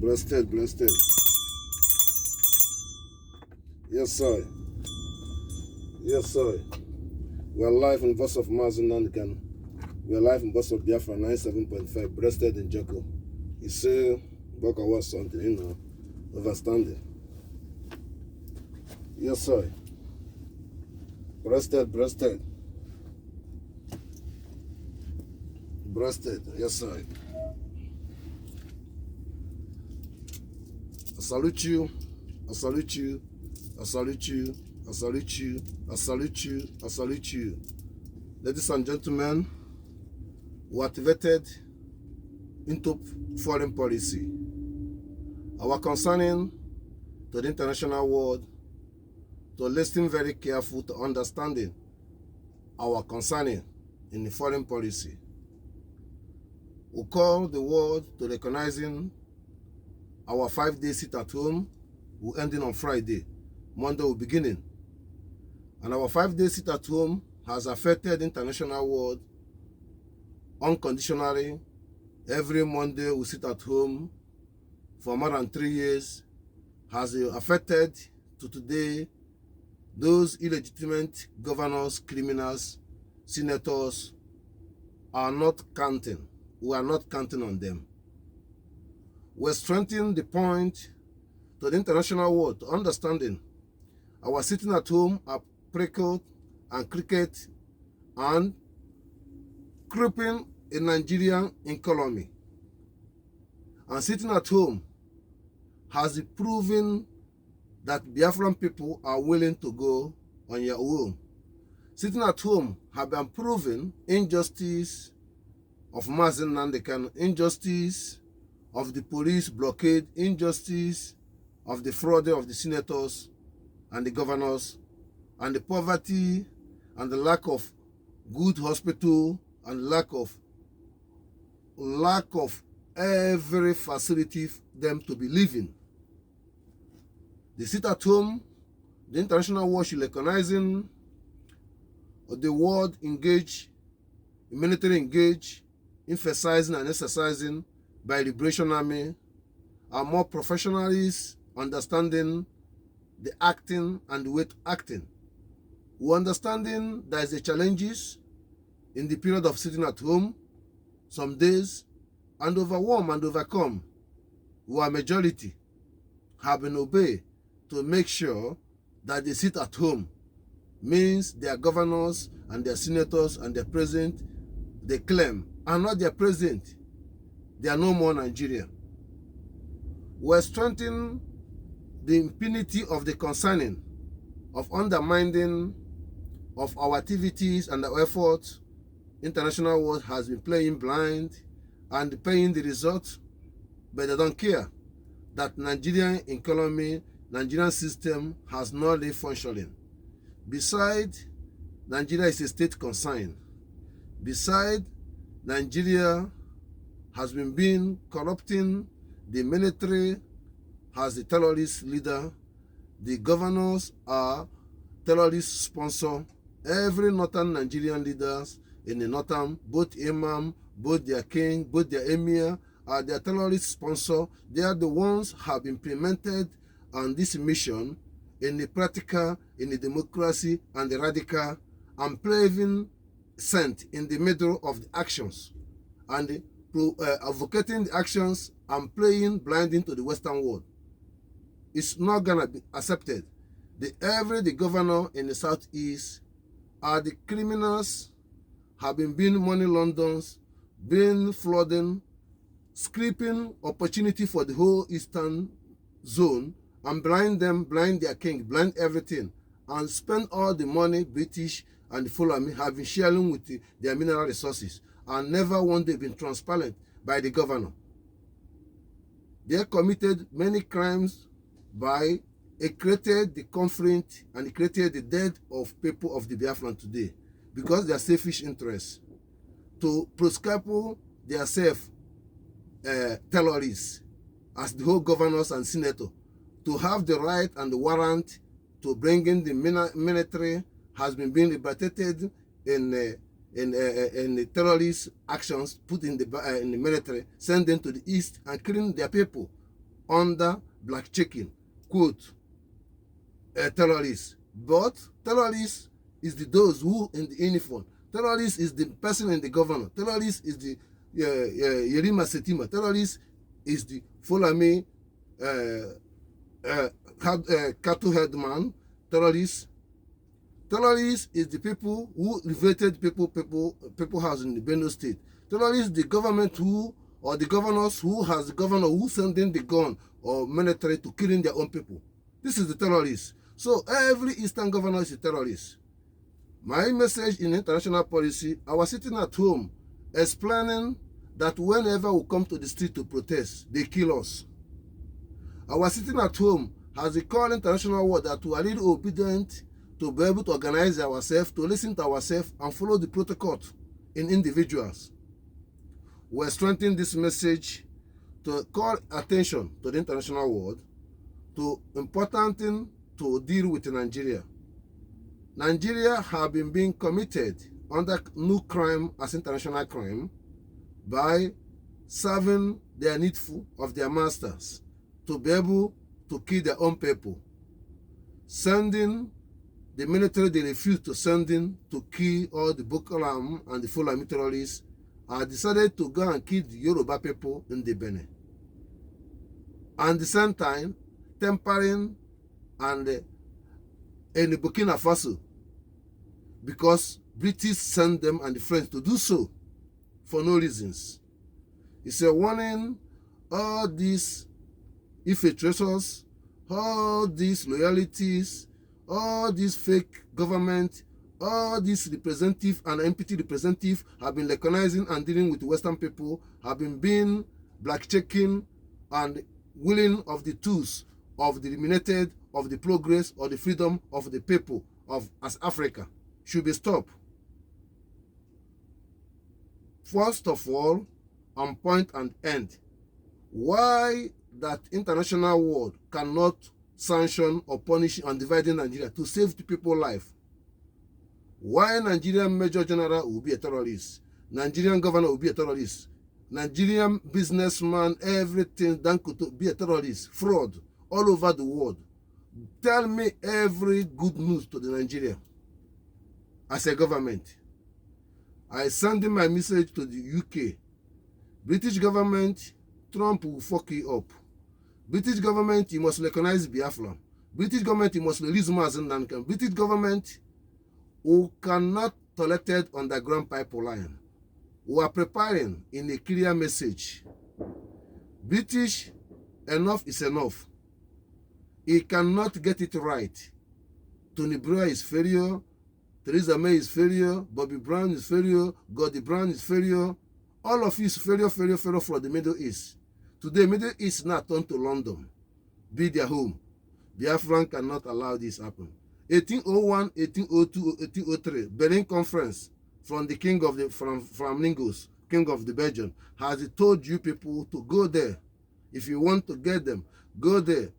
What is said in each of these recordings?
Blessed. Yes, sir. We are live in voice of Mazi Nnamdi Kanu. We are live in voice of Biafra 97.5, breasted in Joko. You say, Boka was something, overstanding. Yes, sir. Breasted. Yes, sir. I salute you. Ladies and gentlemen, we activated into foreign policy. Our concerning to the international world to listen very careful to understanding our concerning in the foreign policy. We call the world to recognizing our 5-day sit at home will ending on Friday. Monday will beginning. And our 5-day sit at home has affected the international world unconditionally. Every Monday we sit at home for more than 3 years. Has affected to today those illegitimate governors, criminals, senators are not counting. We are not counting on them. We're strengthening the point to the international world to understanding our sitting at home are prickled and cricket and crippling a Nigerian economy. And sitting at home has proven that Biafran people are willing to go on your own. Sitting at home have been proven injustice of Mazi Nnamdi Kanu, injustice of the police blockade, injustice of the fraud of the senators and the governors, and the poverty and the lack of good hospital and lack of every facility for them to be living. They sit at home, the international world should recognizing the world engage, military engage, emphasizing and exercising by Liberation Army, are more professionals understanding the acting and the way to acting. We understanding there is a challenges in the period of sitting at home, some days, and overwhelm and overcome. We are majority have been obeyed to make sure that they sit at home. Means their governors and their senators and their president, they claim, are not their president. They are no more Nigerian. We're strengthening the impunity of the concerning of undermining of our activities and our efforts. International world has been playing blind and paying the result, but they don't care that Nigerian economy, Nigerian system has not been functioning. Besides, Nigeria is a state concern. Besides, Nigeria has been corrupting, the military has the terrorist leader, the governors are terrorist sponsor, every northern Nigerian leaders in the northern, both imam, both their king, both their emir, are their terrorist sponsor. They are the ones who have implemented on this mission in the practical, in the democracy and the radical, and playing sent in the middle of the actions and advocating the actions and playing blind into the Western world. It's not gonna be accepted. The governor in the southeast are the criminals, have been money launderers, been flooding, scraping opportunity for the whole eastern zone and blind them, blind their king, blind everything, and spend all the money British and the Fulani have been sharing with their mineral resources, and never one day been transparent by the governor. They committed many crimes by it created the conflict and it created the death of people of the Biafran today because they are selfish interests to prescribe their terrorists as the whole governors and senator to have the right and the warrant to bring in the military has been being liberated in the terrorist actions put in the military, send them to the east and killing their people. under black checking, quote, terrorists. But terrorists is those who in the uniform. Terrorist is the person in the governor. Terrorist is the Yerima Setima. Terrorist is the Fulani cattle headman. Terrorist is the people who evicted people house in the Benue State. Terrorist the government who, or the governors who has the governor who sending the gun or military to killing their own people. This is the terrorist. So every Eastern governor is a terrorist. My message in international policy, I was sitting at home explaining that whenever we come to the street to protest, they kill us. I was sitting at home as a call international world that we are really obedient to be able to organize ourselves, to listen to ourselves and follow the protocol in individuals. We're strengthening this message to call attention to the international world to important thing to deal with Nigeria. Nigeria have been being committed under new crime as international crime by serving their needful of their masters to be able to kill their own people. Sending the military they refuse to send in to kill all the Boko Haram and the Fulani terrorists are decided to go and kill the Yoruba people in the Benin. And at the same time, tempering and in Burkina Faso, because British sent them and the French to do so for no reasons. It's a warning, all these infiltrators, all these loyalties, all these fake government, all these representative and empty representative have been recognizing and dealing with Western people, have been black checking and willing of the tools of the eliminated, of the progress or the freedom of the people of as Africa should be stopped. First of all, on point and end, why that international world cannot sanction or punish and dividing Nigeria to save the people's life? Why Nigerian Major General will be a terrorist? Nigerian governor will be a terrorist? Nigerian businessman, everything, Danko be a terrorist, fraud all over the world. Tell me every good news to the Nigeria as a government. I send my message to the UK. British government, Trump will fuck you up. British government, you must recognize Biafra. British government, you must release Mazi Nnamdi Kanu. British government, who cannot tolerate underground pipeline. We are preparing in a clear message. British, enough is enough. He cannot get it right. Tony Blair is failure. Theresa May is failure. Bobby Brown is failure. Gordie Brown is failure. All of you is failure for the Middle East. Today, Middle East now turned to London. Be their home. Biafran cannot allow this happen. 1801, 1802, 1803, Berlin Conference from the king of the from Ningos, king of the Belgium, has told you people to go there. If you want to get them, go there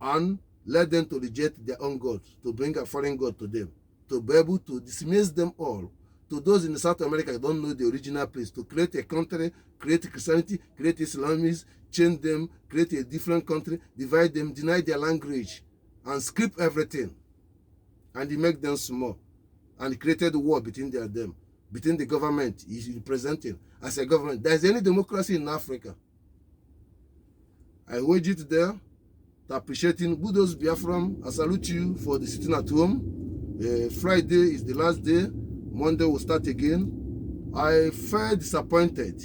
and let them to reject their own gods, to bring a foreign god to them, to be able to dismiss them all. To those in South America who don't know the original place, to create a country, create Christianity, create Islamism, change them, create a different country, divide them, deny their language, and script everything. And he make them small. And he created a war between them, between the government he's representing as a government. There's any democracy in Africa. I wage it there to appreciating Budos Biafram. I salute you for the sitting at home. Friday is the last day. Monday will start again. I felt disappointed,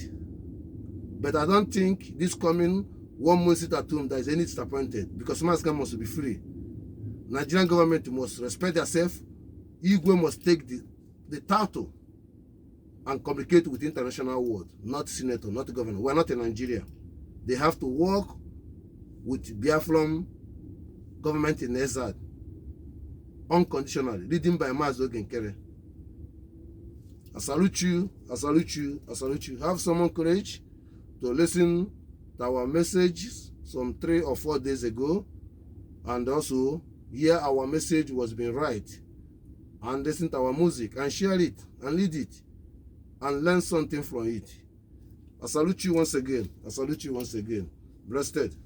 but I don't think this coming 1 month sit at home there is any disappointed, because Massacre must be free. Nigerian government must respect themselves. Igwe must take the title and communicate with the international world, not senator, not the governor. We're not in Nigeria. They have to work with Biafran government in exile unconditionally, leading by Mazi Nnamdi. I salute you, I salute you, I salute you. Have some courage to listen to our messages some 3 or 4 days ago, and also hear our message was being right, and listen to our music and share it and lead it and learn something from it. I salute you once again. I salute you once again. Blessed.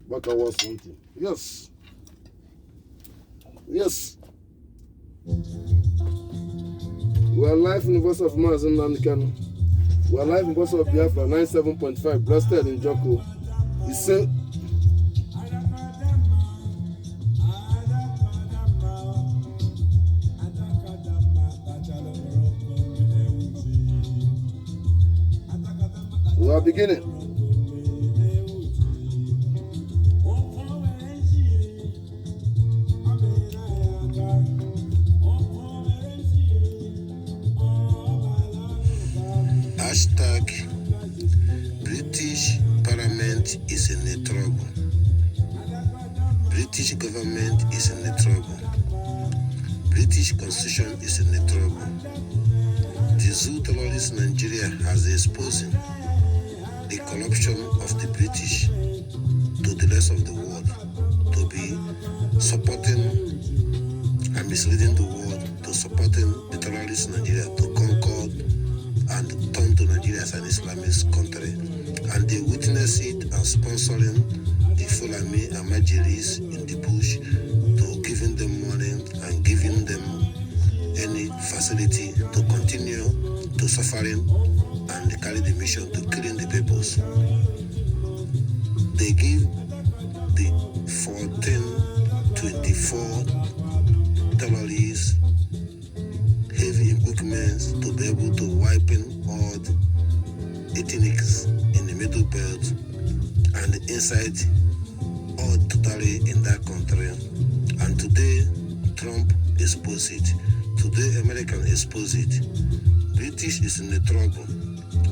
Baka was something. Yes. Yes. We are live in the voice of Mazi Nnamdi Kanu. We are live in the voice of Biafra 97.5, blasted in Joko. He said, we are beginning. Hashtag British Parliament is in the trouble. British government is in the trouble. British constitution is in the trouble. The zoo terrorist Nigeria has exposed the corruption of the British to the rest of the world, to be supporting and misleading the world, to supporting the terrorist Nigeria to conquer and turn to Nigeria as an Islamist country. And they witness it and sponsoring the Fulani and Majiris in the bush, to giving them money and giving them any facility to continue to suffering and carry the mission to killing the peoples. They give the 1424 terrorists heavy equipment to be able to wipe all the ethnics in the middle belt and inside all totally in that country. And today Trump exposed it. Today American exposed it. British is in the trouble.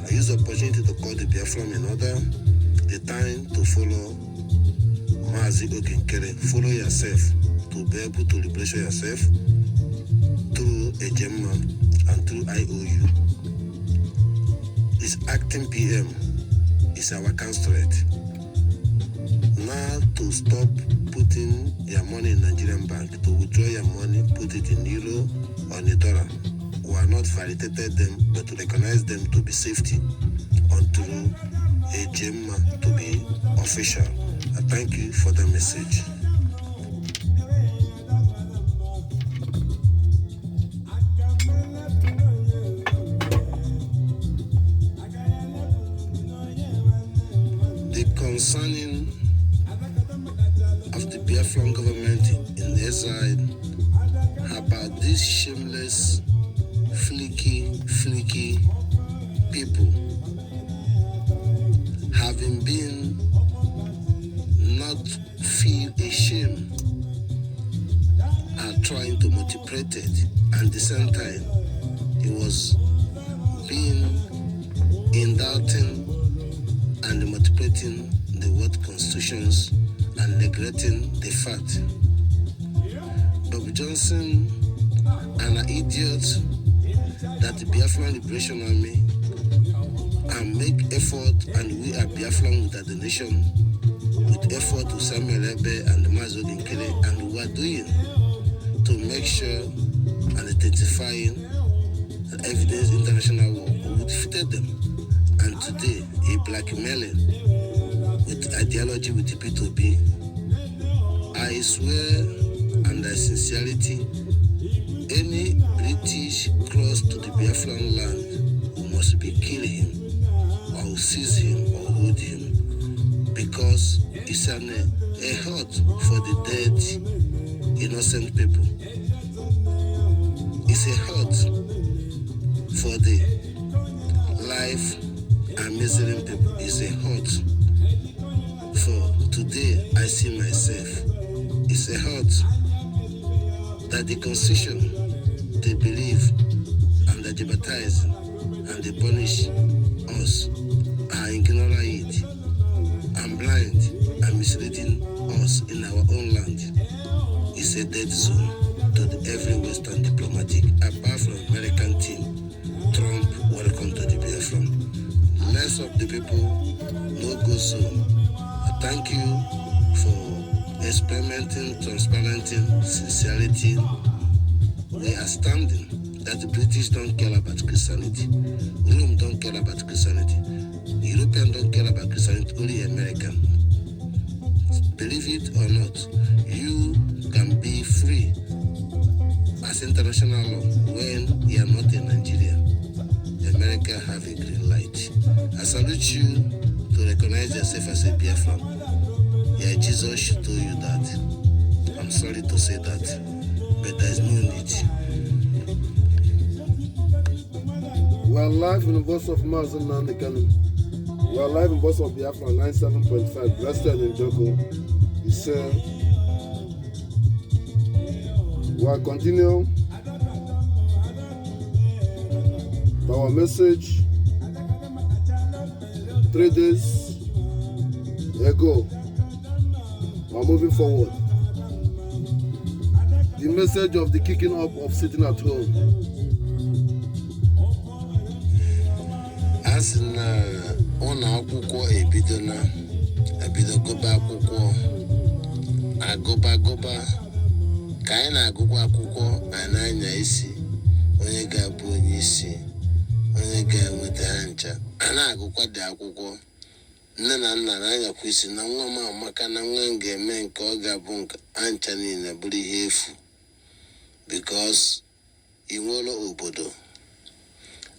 I use the opportunity to call the Biafra in order the time to follow Mazi Nnamdi. Follow yourself to be able to liberate yourself through a German and through IOU. This acting PM is our constraint. Now to stop putting your money in Nigerian bank, to withdraw your money, put it in euro or in dollar. We are not validated them, but to recognize them to be safety until a German to be official. I thank you for the message. Concerning of the Biafran government in exile about these shameless, flaky people having been not feel ashamed and trying to manipulate it, and at the same time it was being indulting and manipulating the word constitutions and neglecting the fact. Bob Johnson, an idiot, that the Biafran Liberation Army and make effort, and we are Biafran with the nation, with effort to Simon Ekpa and Mazi Nnamdi, and we are doing to make sure and identifying the evidence international war. We defeated them, and today a blackmailing with ideology with the P2B. I swear and I sincerity, any British close to the Biafran land who must be kill him or seize him or hold him, because it's a hurt for the dead innocent people. It's a hurt for the life and misery people. It's a hurt for today I see myself. It's a hurt that the constitution they believe and they debatize and they punish us are ignoring it and blind and misleading us in our own land. It's a dead zone to every Western diplomatic, apart from American team. Trump, welcome to the Biafra. Less of the people, no go zone. I thank you for experimenting, transparenting, sincerity. We are standing that the British don't care about Christianity. Rome don't care about Christianity. Europeans don't care about Christianity, only American. believe it or not, you can be free as international law when you are not in Nigeria. America have a green light. I salute you to recognize yourself as a Biafran. Yeah, Jesus should tell you that. I'm sorry to say that, but there is no need. We are live in the voice of Mazi Nnamdi Kanu. We are live in voice of Biafra 97.5. Blessed in Jogo. He said, we are continuing our message 3 days ago. We are moving forward. The message of the kicking up of sitting at home. As in ụlọ akwụkwọ ebido gụba akwụkwọ agụba ka anyị na-agụkwa akwụkwọ anyị na-anya isi onye ga-abụ onye isi onye ga-enweta ha ncha a na-agụkwa dị akwụkwọ nne na nna na-anyakwa isi na nwa m amaka na nwa m ga-eme nke ọ ga-abụ nke ancha niile bụrụ ihe efu because ị nwere obodo.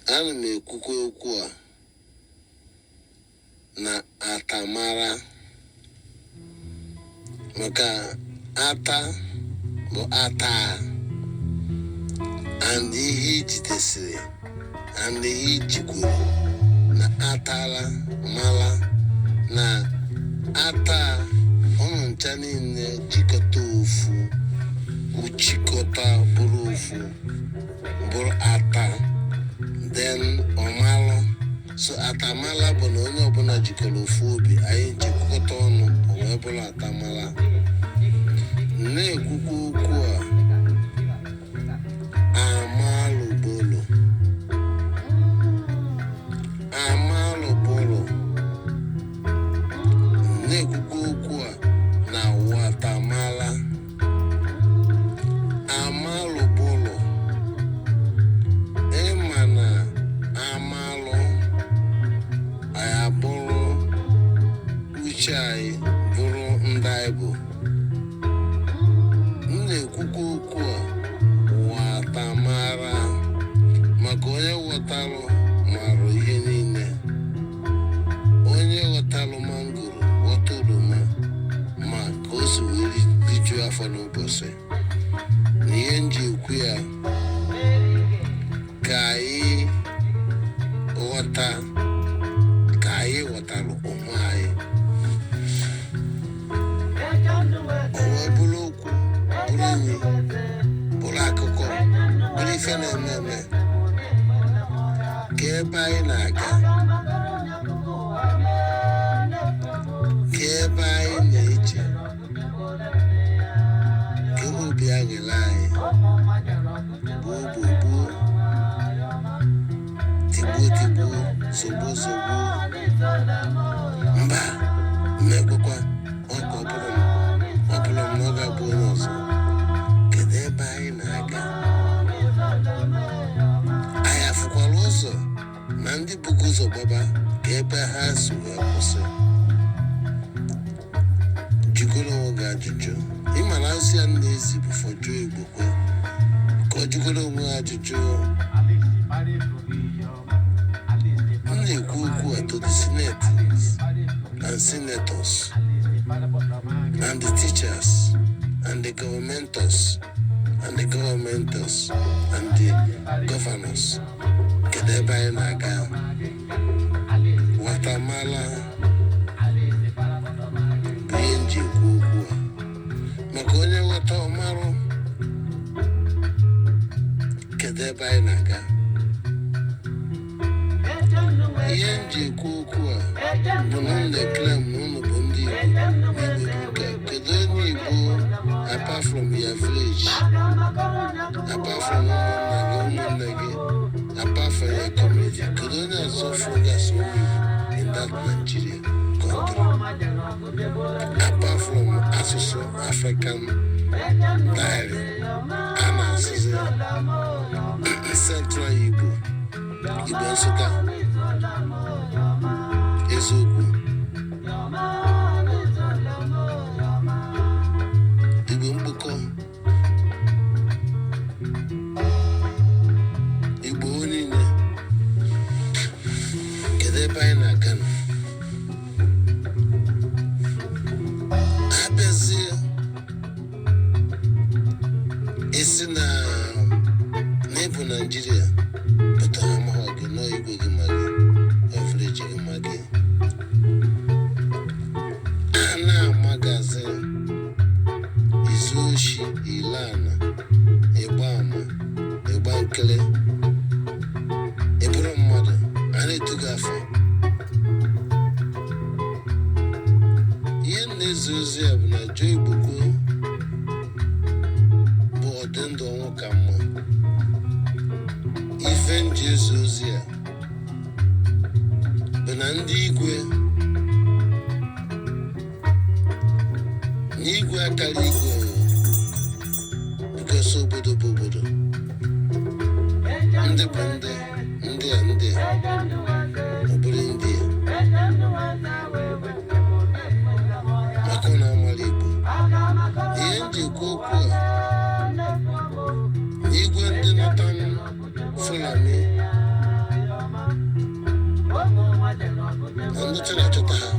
Ana m ekwukwa okwu a na atamara maka ata bụ ata and ihe ijidesiri and ihe ijikwuru na atala mala na ata ụmụ ncha niile jikọta ofu uchikọta bụrụ ofu bụrụ ata then ọmalụ. So atamala bụ na onye ọbụla jikọrọ ofu obi anyị nchekwukọta ọnụ o wee bụrụ atamala. Na-ekwukwa okwu a amalụbolo na-ekwukwa okwu a na watamala amalụbolo ịma na amalụ anyị abụrụ uche anyị bụrụ ndị anyị bụ. M na-ekwukwa okwu a watamara maka onye ghọtalụ marụ ihe niile. Onye ghọtalụ mangoro ghọta oroma ma ka o si wee rijuo afọ n'ụbọchị. Na ihe m ji ekwu ya ka anyị ghọtalụ onwe anyị. O wee bụrụ okwu bụrụ enyi bụrụ akụkọ bụrụ ife na-eme eme ka ebe anyị na-aga ka ebe anyị na-eche ka obi aṅụrị anyị gbuo tigbuo zogbo mba mmekwekwa ọka ọ bụrụ m na ọ ga-abụ onye ọzọ. Kedu ebe anyị na-aga? Anyị afụkwala ụzọ na ndị bugo ụzọ gbaba ka ebe ha si wee kwụsị. Jikọrọ onwe gị ajụjụ. Ịma na asị ya na-ezi bụ fọjụọ Igbo kwe ka ọ jikọrọ onwe ajụjụ. M na-ekwu okwu a to the senators and senators and the teachers and the governmentors and the governors. Kedu ebe anyị na-aga? Watamala bụ ihe m ji ekwu okwu a maka onye ghọta ọmarụ. Kedu ebe anyị na-aga? Ihe m ji ekwu okwu a bụ na m na-eklem na unu bụ ndị Igbo n'Igbo nke kedu onye Igbo apart from your village, apart from ụmụnne gị, apart from your community, kedu onye ọzọ fọgas onye Igbo in that Nigeria country apart from asụsụ African diary a na-asụzi Central Igbo Nsụka eziokwu na neighbor Nigeria, but I'm hugging, no, you go get my average in my game. Anna magazine Izushi, Ilana, Ebama, Ebankele, Ebron mother, I need to go for. Yen Nizuzia, na Joy Buku, Bodendo Kama, Even Jesusia, Benandigwe. Igwe akara igwe because obodo bụ obodo ndị bụ ndị a obodo ndị maka na amara Igbo ihe m ji ekwu okwu a igwe ndị nata Fulani na ndị chọrọ achọta ha.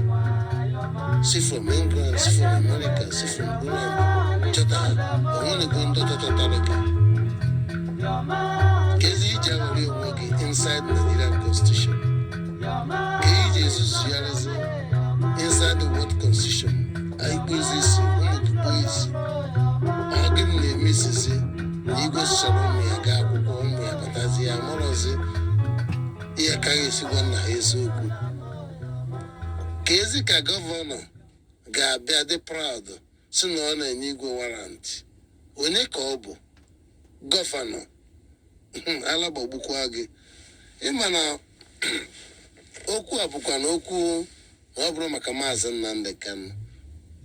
See from England, see from America, see from Holland, Chota, I want to go into Tabacco. Kezi Jawari working inside the Nigerian Constitution. Kezi is inside the world Constitution. I pose this, one of the boys. I'll give me a missus. You go Shalom, I got home, I got Azia, Morosi. Here, Kayasi, one is so good. Kezi ka governor ga-abịa dị proud si na ọ na-enye igwe warrant. Onye ka ọ bụ gọvanọ alagbọgbukwa gị ịma na okwu a bụkwa na okwu na ọ bụrụ maka Mazi Nnamdi Kanu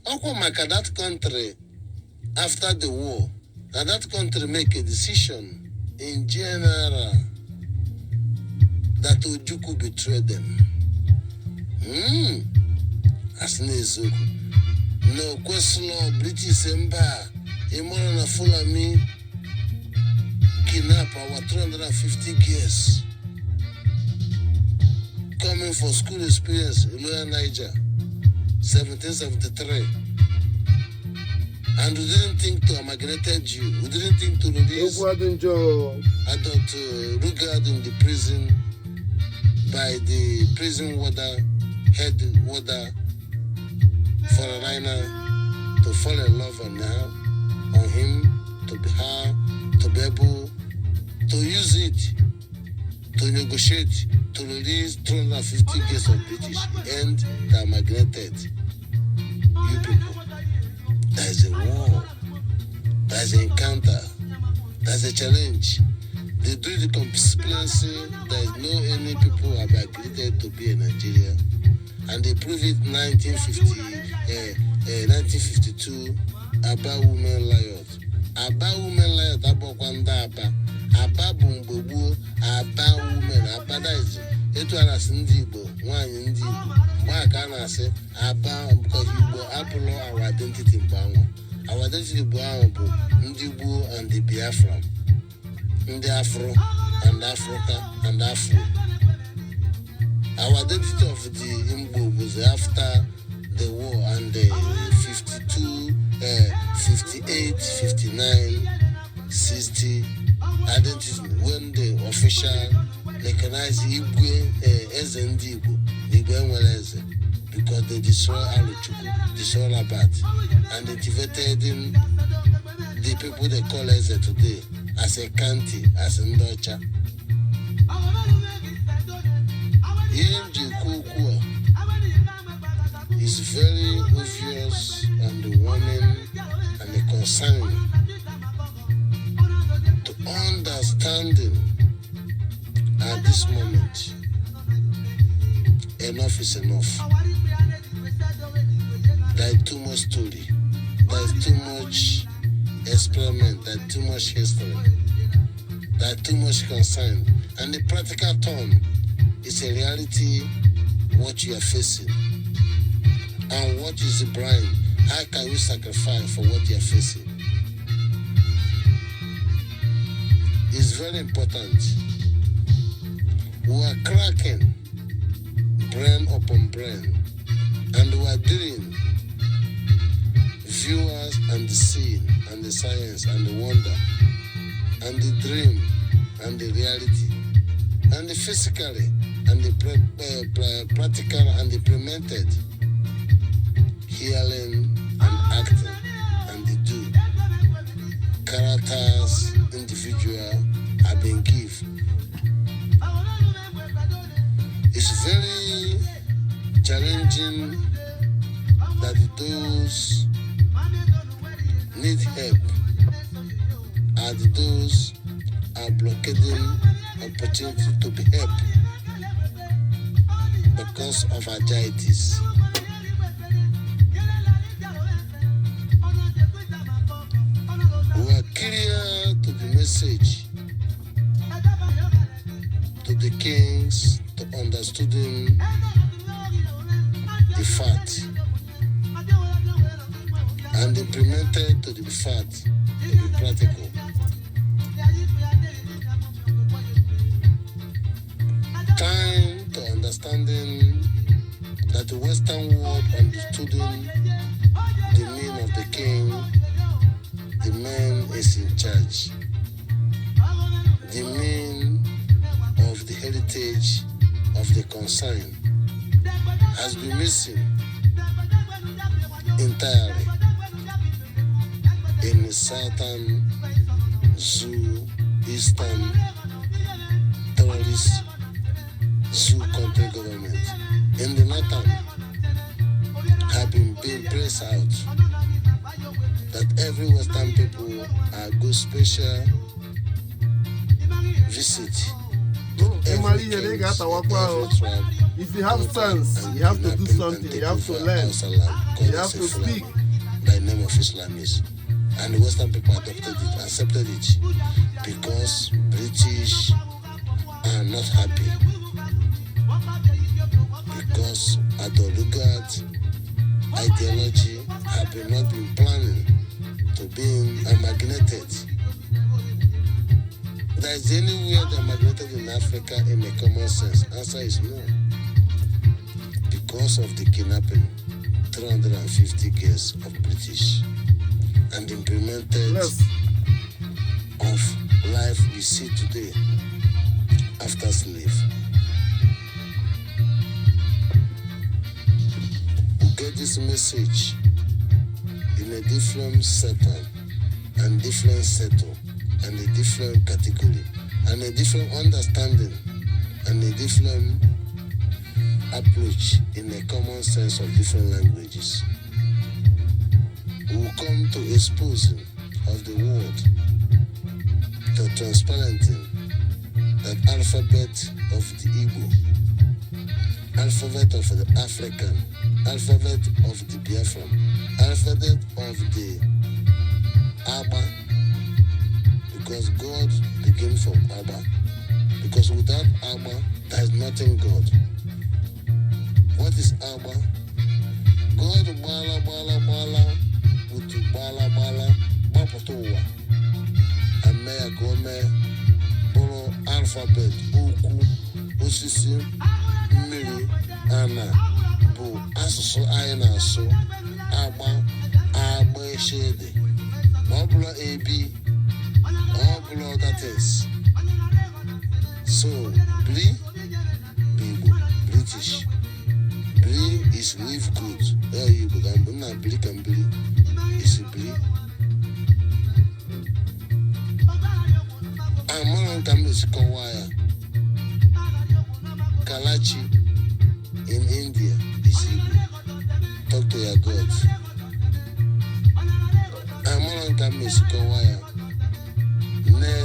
ọkwa maka that country after the war na that country make a decision in general that Ojukwu betrayed them. As n'eziokwu na okwesịla British mba ịmụrụ na Fulani kidnap our 350 girls coming for school experience in Lower Niger 1773, and we didn't think to migrated you, we didn't think to release adult Rugard in the prison by the prison warder, head warder for a Reiner to fall in love on him, to be her, to be able to use it, to negotiate, to release 250 years of British and they migrated. You people, there is a war, there is an encounter, there is a challenge. They do the conspiracy, there is no any people have agreed to be in Nigeria. And they proved it 1952, Aba women riot. Aba women riot, Abokwanda Aba. Aba Bumbobu, Aba women, Aba that is, it was Ndibo, one Ndibo. Why say Aba, because Igbo, Apollo, our identity in Bango. Our identity in Bango, Ndibo and the Biafra. The Afro and Africa and Afro. Our identity of the Igbo was after the war and the 52, 58, 59, 60 identity when the official recognized Igbo as Ndibo, because they destroy Chukwu, destroy Labat, and they defeated the people they call as today as a county, as a Ndocha. Is very obvious and warning and a concern to understanding at this moment. Enough is enough. There is too much story. There is too much experiment. There is too much history. There is too much concern. And the practical turn is a reality what you are facing. And what is the brand? How can you sacrifice for what you are facing? It's very important. We are cracking brain upon brain, and we are dealing viewers and the scene and the science and the wonder and the dream and the reality, and the physically and the practical and implemented, hearing and acting and the do. Characters, individual have been given. It's very challenging that those need help and those are blockading opportunity to be helped because of anxieties. We are clear to the message to the kings to understand the fact and implemented to the fact to be practical. Time to understanding that the Western world understood the meaning of the king, the man is in charge. The meaning of the heritage of the concern has been missing entirely in the southern zoo, eastern terrorist zoo country government. In the northern have been being pressed out that every Western people are good special visit. If you have sense, you have to do something, you have to learn, you have to speak. By the name of Islamism. And the Western people adopted it, accepted it, because British are not happy. Because Adolugat ideology have not been planning to be amalgamated. There is anywhere they amalgamated in Africa in a common sense? Answer is no. Because of the kidnapping, 350 years of British and implemented of life we see today after slave. We get this message in a different setup and different settle and a different category and a different understanding and a different approach in a common sense of different languages. We will come to exposing of the world, to transparenting that alphabet of the Igbo, alphabet of the African, alphabet of the Biafran, alphabet of the Abba, because God begins from Abba. Because without Abba, there is nothing God. What is Abba? God bala bala bala utu bala bala bapotowa. Ameya gome bolo alphabet uku osisi mmiri ana bu asụsụ anyị na-asụ agba eshede ma ọ bụla ebi ọ bụla other things. So Bri Igbo British Bri is live good. There you go. I'm not Bri can Bri. It's Bri. I'm on Kamis Kawaya. Kalachi in India is Igbo. Talk to your God. I'm on Kamis Kawaya.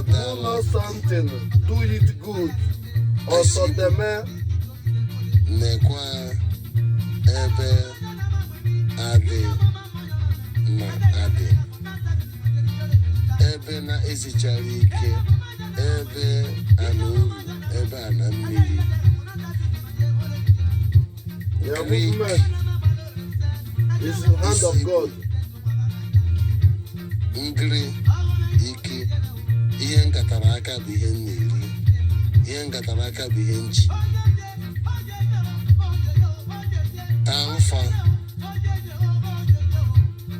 Do know something, do it good. Also, the man. Nekwa ebe ade na ade. Ebe na esichara ike, ebe anuru, ebe anammiri. Your movement is the hand of God. Ngri ike. Ihe ngatara aka bụ ihe na-eri. Ihe ngatara aka bụ ihe nji. Alpha,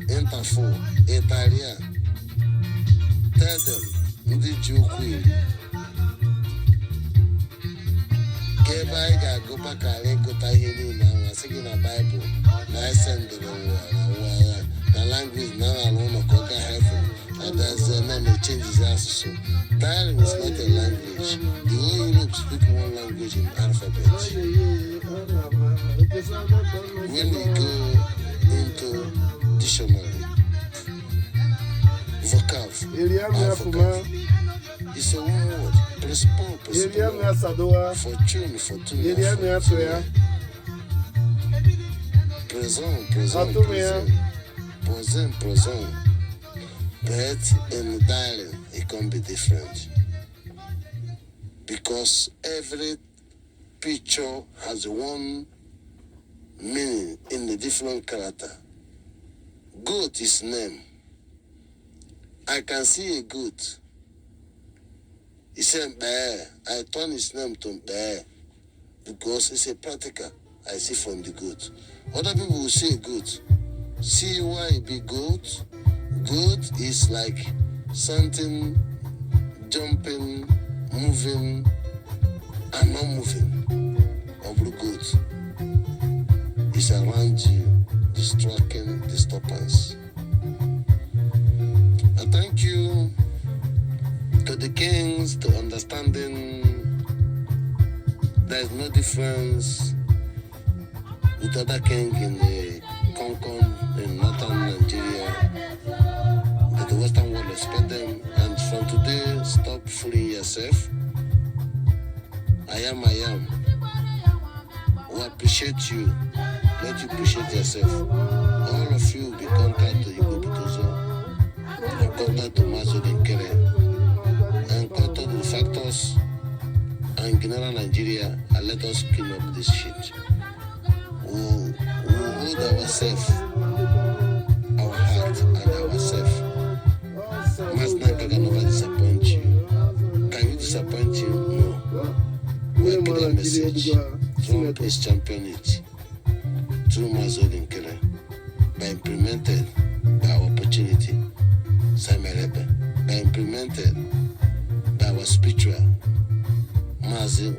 Interpol, Italia, tell them ndị ji okwu iri ka ebe anyị ga-agụba ka anyị gụta ihe niile ahụ asị gị na Baịbụl na ese ndịrị ụwa agha na language na na-alụ ụlọ ka ọ ga heaven adazie na na-echenjizi asụsụ. Dialing is not a language. The whole Europe speak one language in alphabet. When we go into dictionary, vocab, alphabet, it's a one word. Respond, fortune, present. But in dialing, it can be different. Because every picture has one meaning in a different character. Goat is name. I can see a goat. He said bear. I turn his name to bear because it's a practical I see from the goat. Other people will say goat. See why it be goat? Goat is like something jumping, moving, and not moving. Of the goat is around you, distracting disturbance. I thank you to the kings to understanding there is no difference with other king in the Concon in northern Nigeria. That the Western world respect them, and from today stop fooling yourself. I am. We appreciate you. Let you appreciate yourself. All of you will be contact to Igbo Bitozo and contact to Mazi Nnamdi Kanu and contact the factors and general Nigeria and let us clean up this shit. We'll hold ourselves, our heart and ourselves. Mazi Nnamdi can never disappoint you. Can you disappoint you? No. We're getting a message. Trump is champion it through Mazi Nnamdi Kanu by implemented by our opportunity, Simon Ekpa, by implemented by our spiritual Mazi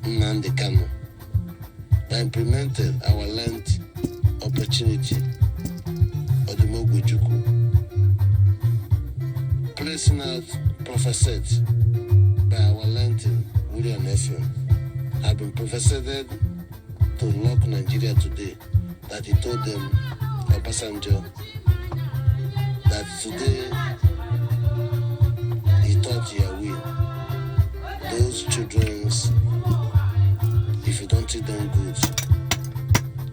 Nnamdi Kanu, by implemented our land opportunity of the Chukwu, placing out prophesied by our landing William Nephew have been prophesied to lock Nigeria today, that he told them, Obasanjo, that today he thought you will. Those children's, if you don't treat them good,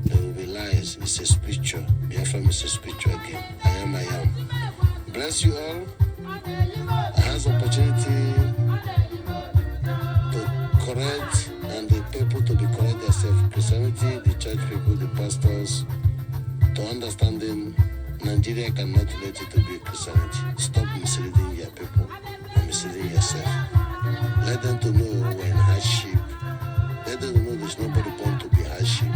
they will be lies. It's a spiritual. Biafra is a spiritual game. I am. Bless you all. I have opportunity to correct and the people to be correct themselves. Christianity, the church people, the pastors, to understanding Nigeria cannot let it to be Christianity. Stop misleading your people and misleading yourself. Let them to know we're in hardship. Let them to know there's nobody born to be hardship.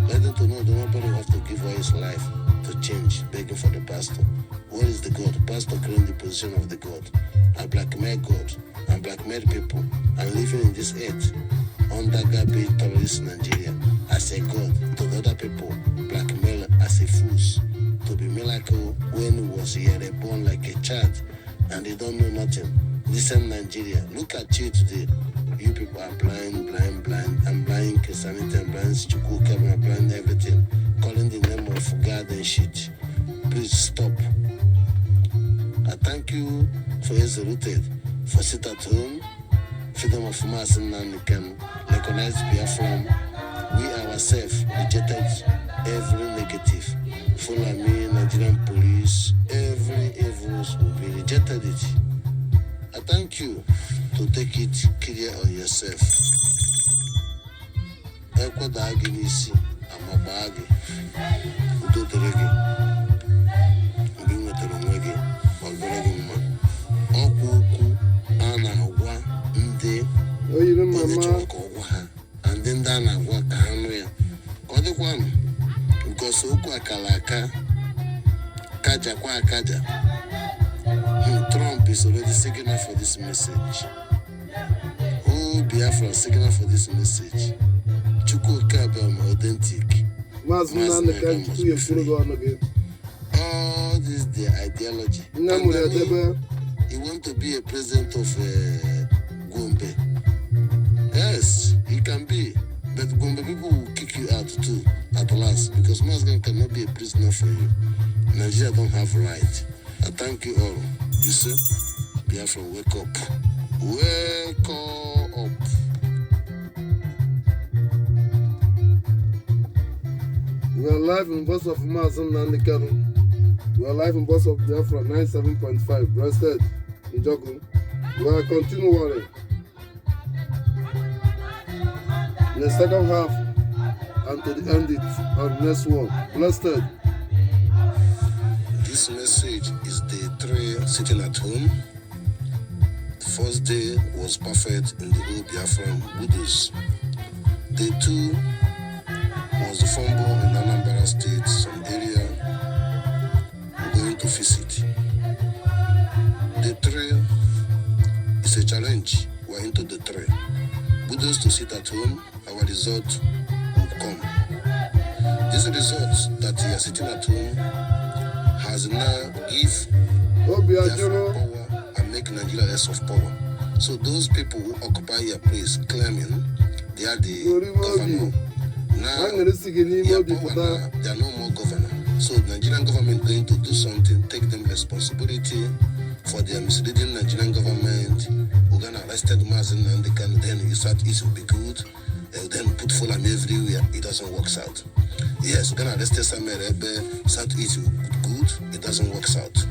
Let them to know that nobody has to give away his life to change, begging for the pastor. Where is the God? The pastor claimed the position of the God. I blackmail God and blackmail people and living in this earth under garbage terrorist Nigeria as a God to the other people, blackmail as a fools to be miracle when he was here born like a child and they don't know nothing. Listen, Nigeria, look at you today. You people are blind. I'm blind Christianity, I'm blind Chukwu Okike Abiama, I'm blind everything. Calling the name of God and shit. Please stop. I thank you for his rooted, for sit at home, freedom of Mazi Nnamdi Kanu, recognize Biafra. We ourselves rejected every negative. Fulani, Nigerian police, every evils will be rejected it. I thank you to take it clear on yourself. Ekwadagi nisi, amabagi, udoterege, bingoteromwege, ogorege mma. Okwu ana-agwa ndị chọrọ ka ọgwa ha, and ndị a na-agwa ka ha nụ ya. Ka ọ dịkwanụ, because okwu akala aka, kajakwa akaja. Trump is already signal for this message. Oh, Biafra signal for this message. Chukwu Okike Abiama authentic. Mazi Nnamdi Kanu. All this is the ideology. He want to be a president of Gombe. Yes, he can be. But Gombe people will kick you out too at last, because Muslim cannot be a prisoner for you. Nigeria don't have right. I thank you all. You see, Biafra, wake up. Wake up. We are live in bus of Mazi Nnamdi Kanu. We are live in bus of Biafra 97.5, breasted in Jogu. We are continuing in the second half and to the end it on next one. Blessed. This message is day 3 sitting at home. The first day was perfect in the old Biafran Buddhas. Day 2 was the tombo in Anambra State, some area we're going to visit. Day 3 is a challenge. We're into the 3. Buddhas to sit at home, our result will come. This result that you are sitting at home has now give Biafra power and make Nigeria less of power. So those people who occupy your place claiming they are the governor, now they are no more governor. So the Nigerian government is going to do something, take them responsibility for their misleading Nigerian government. We're going to arrest Mazi Nnamdi Kanu, then you start it will be good. Then put Fulham everywhere, it doesn't work out. Yes, we're going to arrest Samuel Ebe, start it will be good, it doesn't work out.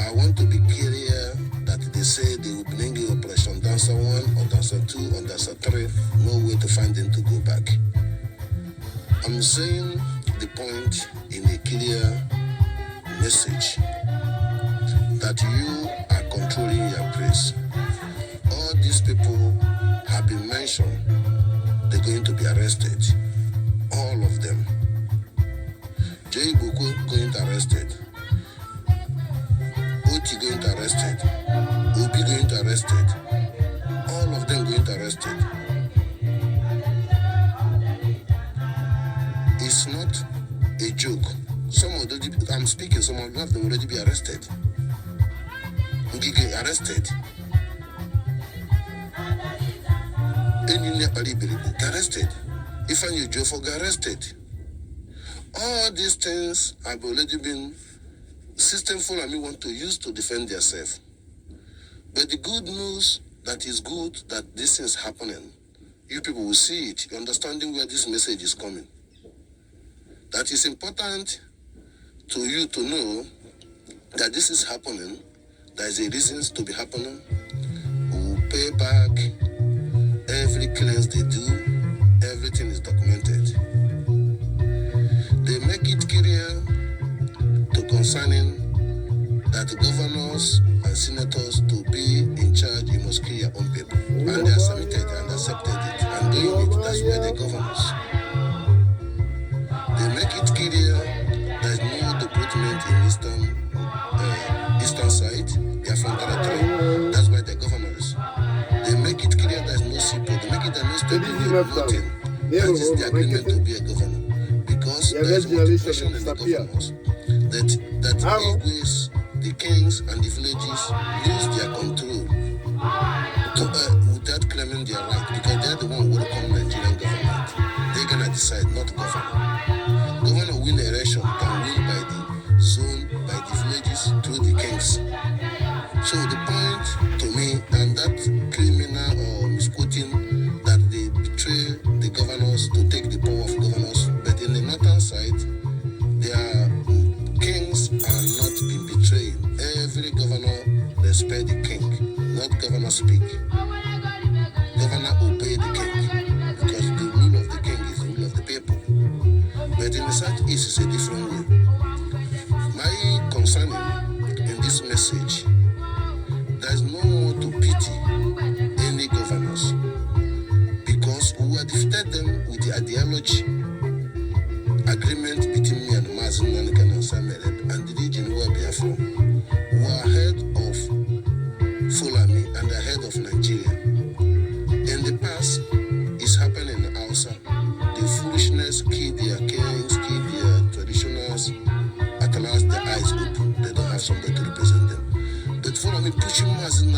I want to be clear that they say they will bring you Operation Dancer 1 or Dancer 2 or Dancer 3, no way to find them to go back. I'm saying the point in a clear message that you are controlling your praise. All these people have been mentioned. They're going to be arrested. All of them. Jay Boko going to arrested. Oti going to arrested. Obi going to arrested. All of them going to arrested. It's not a joke. Some of them, I'm speaking, some of them already be arrested. Ngige arrested. Arrested. Ifeanyi Ejiofor arrested. All these things have already been system for me want to use to defend themselves. But the good news that is good that this is happening, you people will see it, understanding where this message is coming. That is important to you to know that this is happening. There is a reason to be happening. We will pay back every cleanse they do. Everything is documented. They make it clear to concerning that the governors and senators to be in charge, you must kill your own people. And they are submitted and accepted it. And doing it, that's where the governors. They make it clear there is no recruitment in eastern side, Biafran territory. That's why the governors. They make it clear there is no support. They make it there no nothing. That is the agreement to be a governor. Because there is motivation in the governors that always the kings and the villages use their control to, without claiming their right, because they're the one who welcome Nigerian government. They're gonna decide, not governor. Governor win election can win by the zone, by the villages, through the kings. So the point to me, and that criminal or misquoting that they betray the governors to take the power of governors, but in the northern side, their kings are not being betrayed. Every governor respect the king, not governor speak. Governor obey the king, because the rule of the king is the rule of the people. But in the southeast, it's a different way. My concern in this message, there's no more to pity any governors, because we have defeated them with the ideology agreement between me and Mazi Nnamdi Kanu and the region where we are from. We are ahead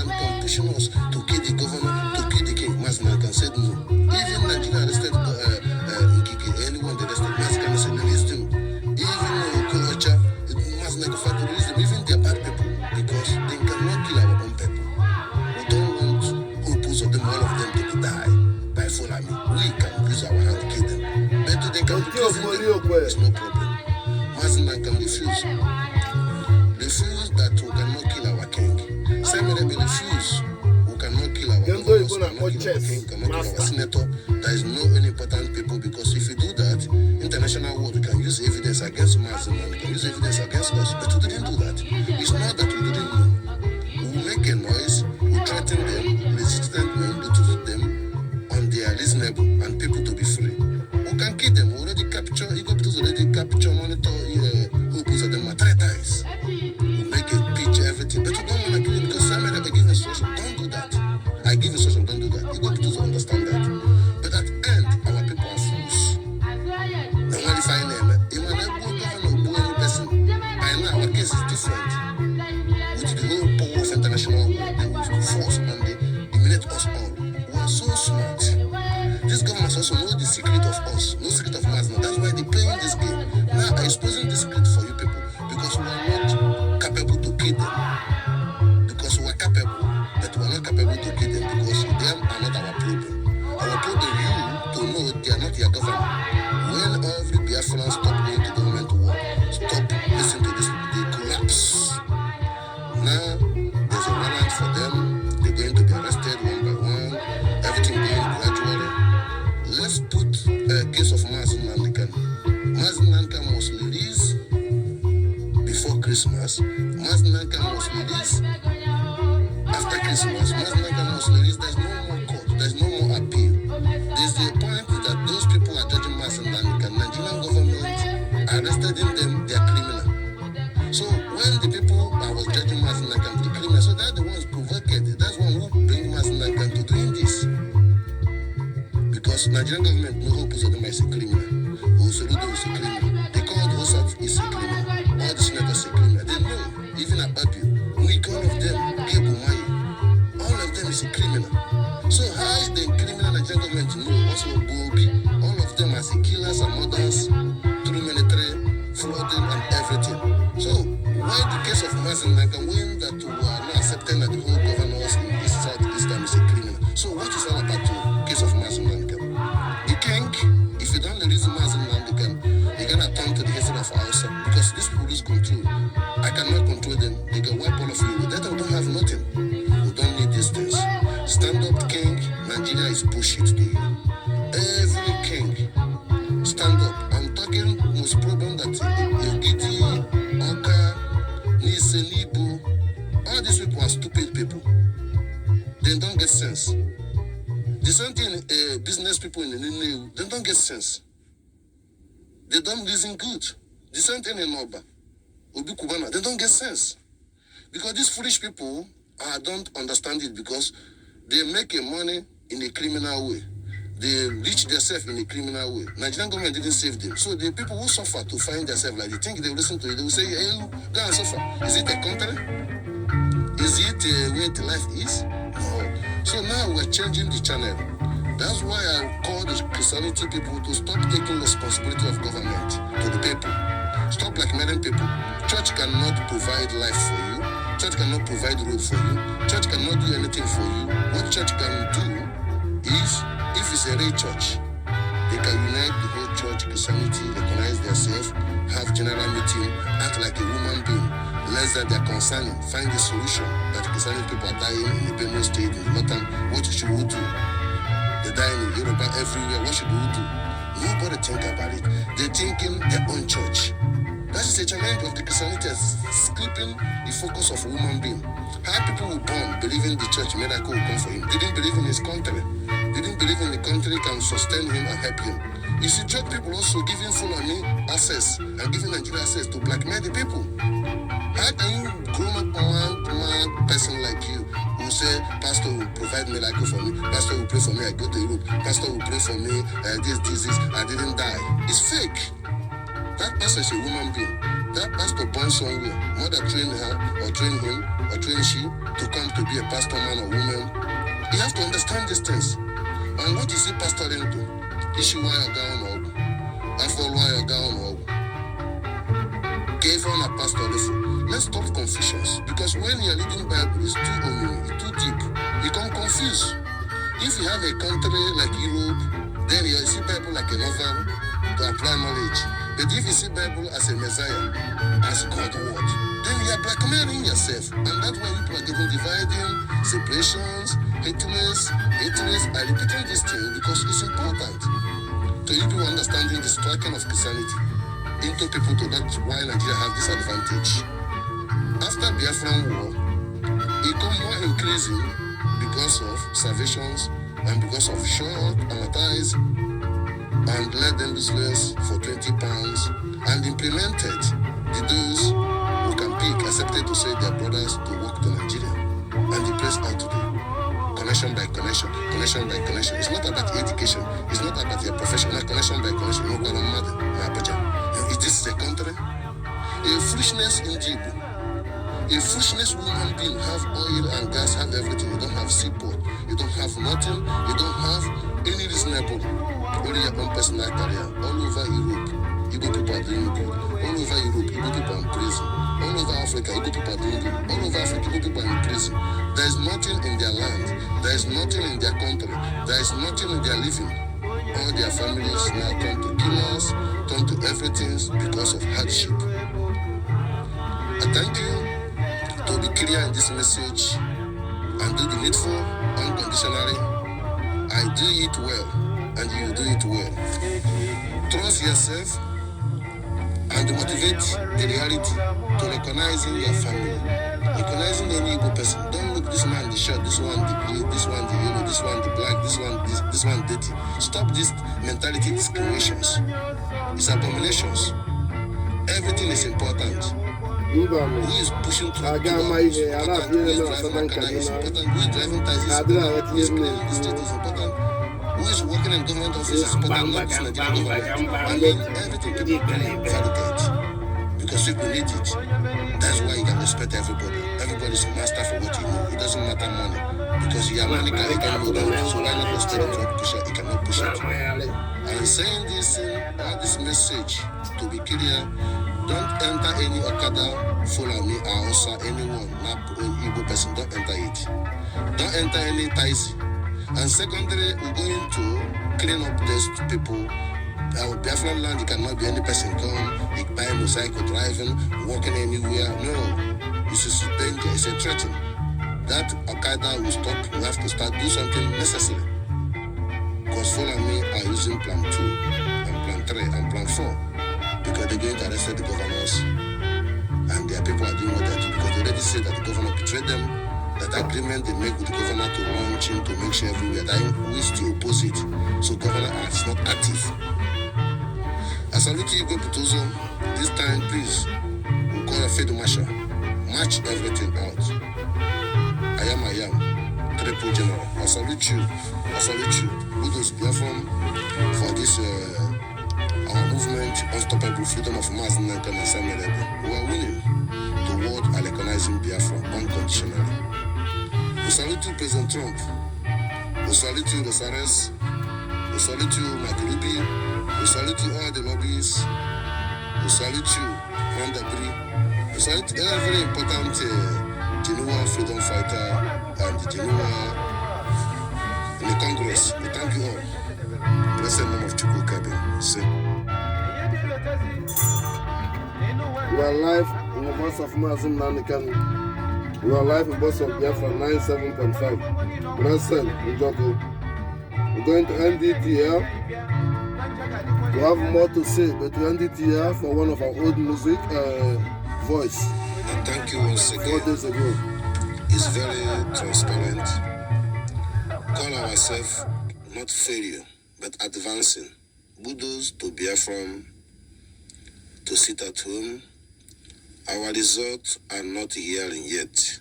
Nnamdi Kanu pushing us to kill the governor, to kill the king. Mazi Nnamdi Kanu said no. Even Nigeria arrested Okike, anyone they arrested, Mazi Nnamdi Kanu said release them. Even Okolocha, Mazi Nnamdi Kanu to release them. Even they are bad people because they cannot kill our own people. We don't want who of them, all of them to die by Fulani. We can use our hand to kill them. But they can kill them, it's no problem. Mazi Nnamdi Kanu refuse that we cannot kill our king. Simon Ekpa refuse we cannot kill our governors, cannot kill our king, cannot kill our senator. There is no any important people because if you do that, international world we can use evidence against Mazi Nnamdi, we can use evidence against us. But we didn't do that. It's not that we didn't know. We will make a noise, we threaten them, resistant men, we treat them on their reasonable and people to be free. We can kill them. We already capture, Egypt already capture, monitor, who puts them 3 times. We make a pitch, everything. But we don't want to kill them because Simon Ekpa give instruction. Don't do that. I give instruction, don't do that. Egypt understand that. But at the end, our people are fools. They want to find them. If we never go governor, any person, by now our case is different. With the whole power of international world, they will force and they eliminate us all. We are so smart. These governments also know the secret of us, no secret of Mazi Nnamdi. That's why they're playing this game. Now I'm exposing the secret for you people because we are not capable to kill them. Because we are capable, but we are not capable to kill them because them are not our problem. Our problem, you to know they are not your government. When every Biafran stop going to government work, stop listening to this, they collapse. Now there's a warrant for them. They're going to be arrested one by one. Everything going gradually. Let's put a case of Mazi Nnamdi Kanu. Mazi Nnamdi Kanu was released before Christmas. Mazi Nnamdi Kanu was released after Christmas. Mazi Nnamdi Kanu was released. There's no more court. There's no more appeal. There's the point that those people are judging Mazi Nnamdi Kanu. Nigerian government arrested them. They are criminal. So when the people that was judging Mazi Nnamdi Kanu the criminal, so they're the ones provoked. That's one who bring Mazi Nnamdi Kanu to doing this. Because Nigerian government no hope of them as a criminal. Usoludo is a criminal. They call the Osat is a criminal. All the senators a criminal. They know, even Ababio, we all of them, Gebumayi, all of them is a criminal. So how is the criminal Nigerian government know also Bobi, all of them as a killers and murders, through military, flooding and everything. So why the case of Mazi Nnamdi Kanu when that we are not accepting that the whole governors in the southeast is a criminal? So what is all about the case of Mazi Nnamdi Kanu? The king, if you don't release Mazi Nnamdi Kanu, you're gonna turn to the hatred of Hausa because these people lose control. I cannot control them. They can wipe all of you. That we don't have nothing. We don't need these things. Stand up, king. Nigeria is bullshit to you. Every king, stand up. I'm talking most problem that Yogiti, Oka, Niselibu, all these people are stupid people. They don't get sense. The same thing, business people in the new, they don't get sense. They don't reason good. The same thing in Oba, Obi Kubana, they don't get sense. Because these foolish people don't understand it because they make money in a criminal way. They reach themselves in a criminal way. Nigerian government didn't save them. So the people who suffer to find themselves, like they think they will listen to it, they will say, hey, go and suffer. Is it a country? Is it where the life is? No. So now we're changing the channel. That's why I call the Christianity people to stop taking responsibility of government to the people. Stop blackmailing people. Church cannot provide life for you. Church cannot provide road for you. Church cannot do anything for you. What church can do is, if it's a real church, they can unite the whole church, Christianity, recognize themselves, have general meeting, act like a human being, less that they're concerning, find the solution that Christianity people are dying in the Benue State, in the northern, what should we do? They're dying in Yoruba everywhere, what should we do? Nobody think about it. They're thinking their own church. That is a challenge of the Christianity, skipping the focus of human being. How people were born believing the church miracle will come for him. They didn't believe in his country. They didn't believe in the country can sustain him and help him. You see, church people also giving Fulani access and giving Nigeria access to blackmail the people. How can you grown up man person like you who say, Pastor will provide miracle for me, Pastor will pray for me, I go to Europe, Pastor will pray for me, this, I didn't die. It's fake. That person is a human being. That pastor born somewhere, mother trained her or trained him or trained she to come to be a pastor man or woman. You have to understand these things. And what is he pastoring to? Is she wire gown or I fall wire gown or gave on a pastor? Listen, let's stop confusions, because when you're reading Bible, it's too too deep. You can confuse. If you have a country like Europe, then you see Bible like a novel to apply knowledge. But if you see Bible as a Messiah, as God word, then you are blackmailing yourself. And that's why people are getting dividing, separations, hatiness. I repeating this thing because it's important to you people understanding the striking of Christianity into people. To that's why Nigeria have this advantage. After Biafran War, it become more increasing because of salvations and because of short amortize and let them be slaves for £20 and implemented the those who can pick accepted to say their brothers to work to Nigeria and the place out today. Connection by connection. It's not about education. It's not about your professional connection by connection. No one matter. Is this a country? A foolishness in Jibu. A foolishness woman being have oil and gas, have everything. You don't have seaport. You don't have nothing. You don't have any reasonable. Only your own personal career. All over Europe, Igbo people are doing good. All over Europe, Igbo people are in prison. All over Africa, Igbo people are doing good. All over Africa, Igbo people are in prison. There is nothing in their land. There is nothing in their country. There is nothing in their living. All their families now turn to killers, turn to everything because of hardship. I thank you to be clear in this message and do the needful unconditionally. I do it well, and you do it well. Trust yourself and motivate the reality to recognizing your family, recognizing any Igbo person. Don't look this man the short, this one the blue, this one the yellow, this one the black, this one dirty. Stop this mentality discriminations. It's abominations. Everything is important. Who is pushing through? Who is driving Makada is important. Who is driving taxis is important. Who is cleaning the street is important. Who is working in government office is important. Not this Nigerian government. I mean, everything people validate because people need it. That's why you can respect everybody. Everybody's a master for what you know. It doesn't matter money because you are money can go down. So why not respect and try to push it? It cannot push it. I'm saying this this message to be clear. Don't enter any Okada, Fulani, Hausa, anyone, not an Igbo person. Don't enter it. Don't enter any taxi. And secondly, we're going to clean up these people. Our Biafra land, it cannot be any person come, they buy a motorcycle driving, walking anywhere. No, this is a danger. It's a threat. That Okada will stop. We have to start do something necessary. Because Fulani are using plan 2 and plan 3 and plan 4. Because they're going to arrest the governors and their people are doing what they do because they already said that the governor betrayed them, that agreement they make with the governor to launch him to make sure everywhere that he is to oppose it. So governor is not active. I salute you, go Putozo. This time, please, we'll call a field marshal. Match everything out. I am. Triple General. I salute you. Kudos Biafran for this our movement, unstoppable freedom of Mazi Nnamdi Kanu. We are winning. The world are recognizing Biafra unconditionally. We salute you, President Trump. We salute you, Rosares. We salute you, Makirubi. We salute you, all the lobbies. We salute you, Mandabri. We salute every important Genoa freedom fighter and the Genoa in the Congress. We thank you all. Blessed name of Chukwu Okike Abiama. We are live in the voice of Mazi Nnamdi Kanu. We are live in voice of Biafra 97.5. Grandson, Njoko. We're going to end it here. We have more to say, but we end it here for one of our old music voice. And thank you once again. 4 days ago. It's very transparent. Call ourselves not failure, but advancing. Kudos to Biafra to sit at home. Our results are not hearing yet.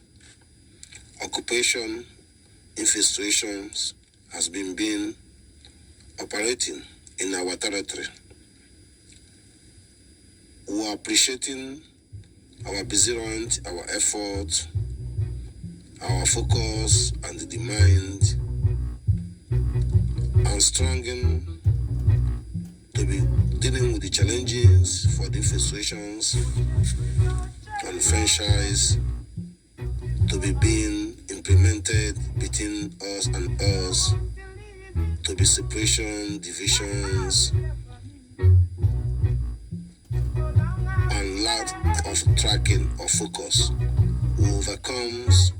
Occupation, infiltrations has been operating in our territory. who are appreciating our perseverance, our effort, our focus, and the mind, and stronging to be dealing with the challenges for the frustrations and franchise to be being implemented between us and us, to be separation, divisions, and lack of tracking or focus, who overcomes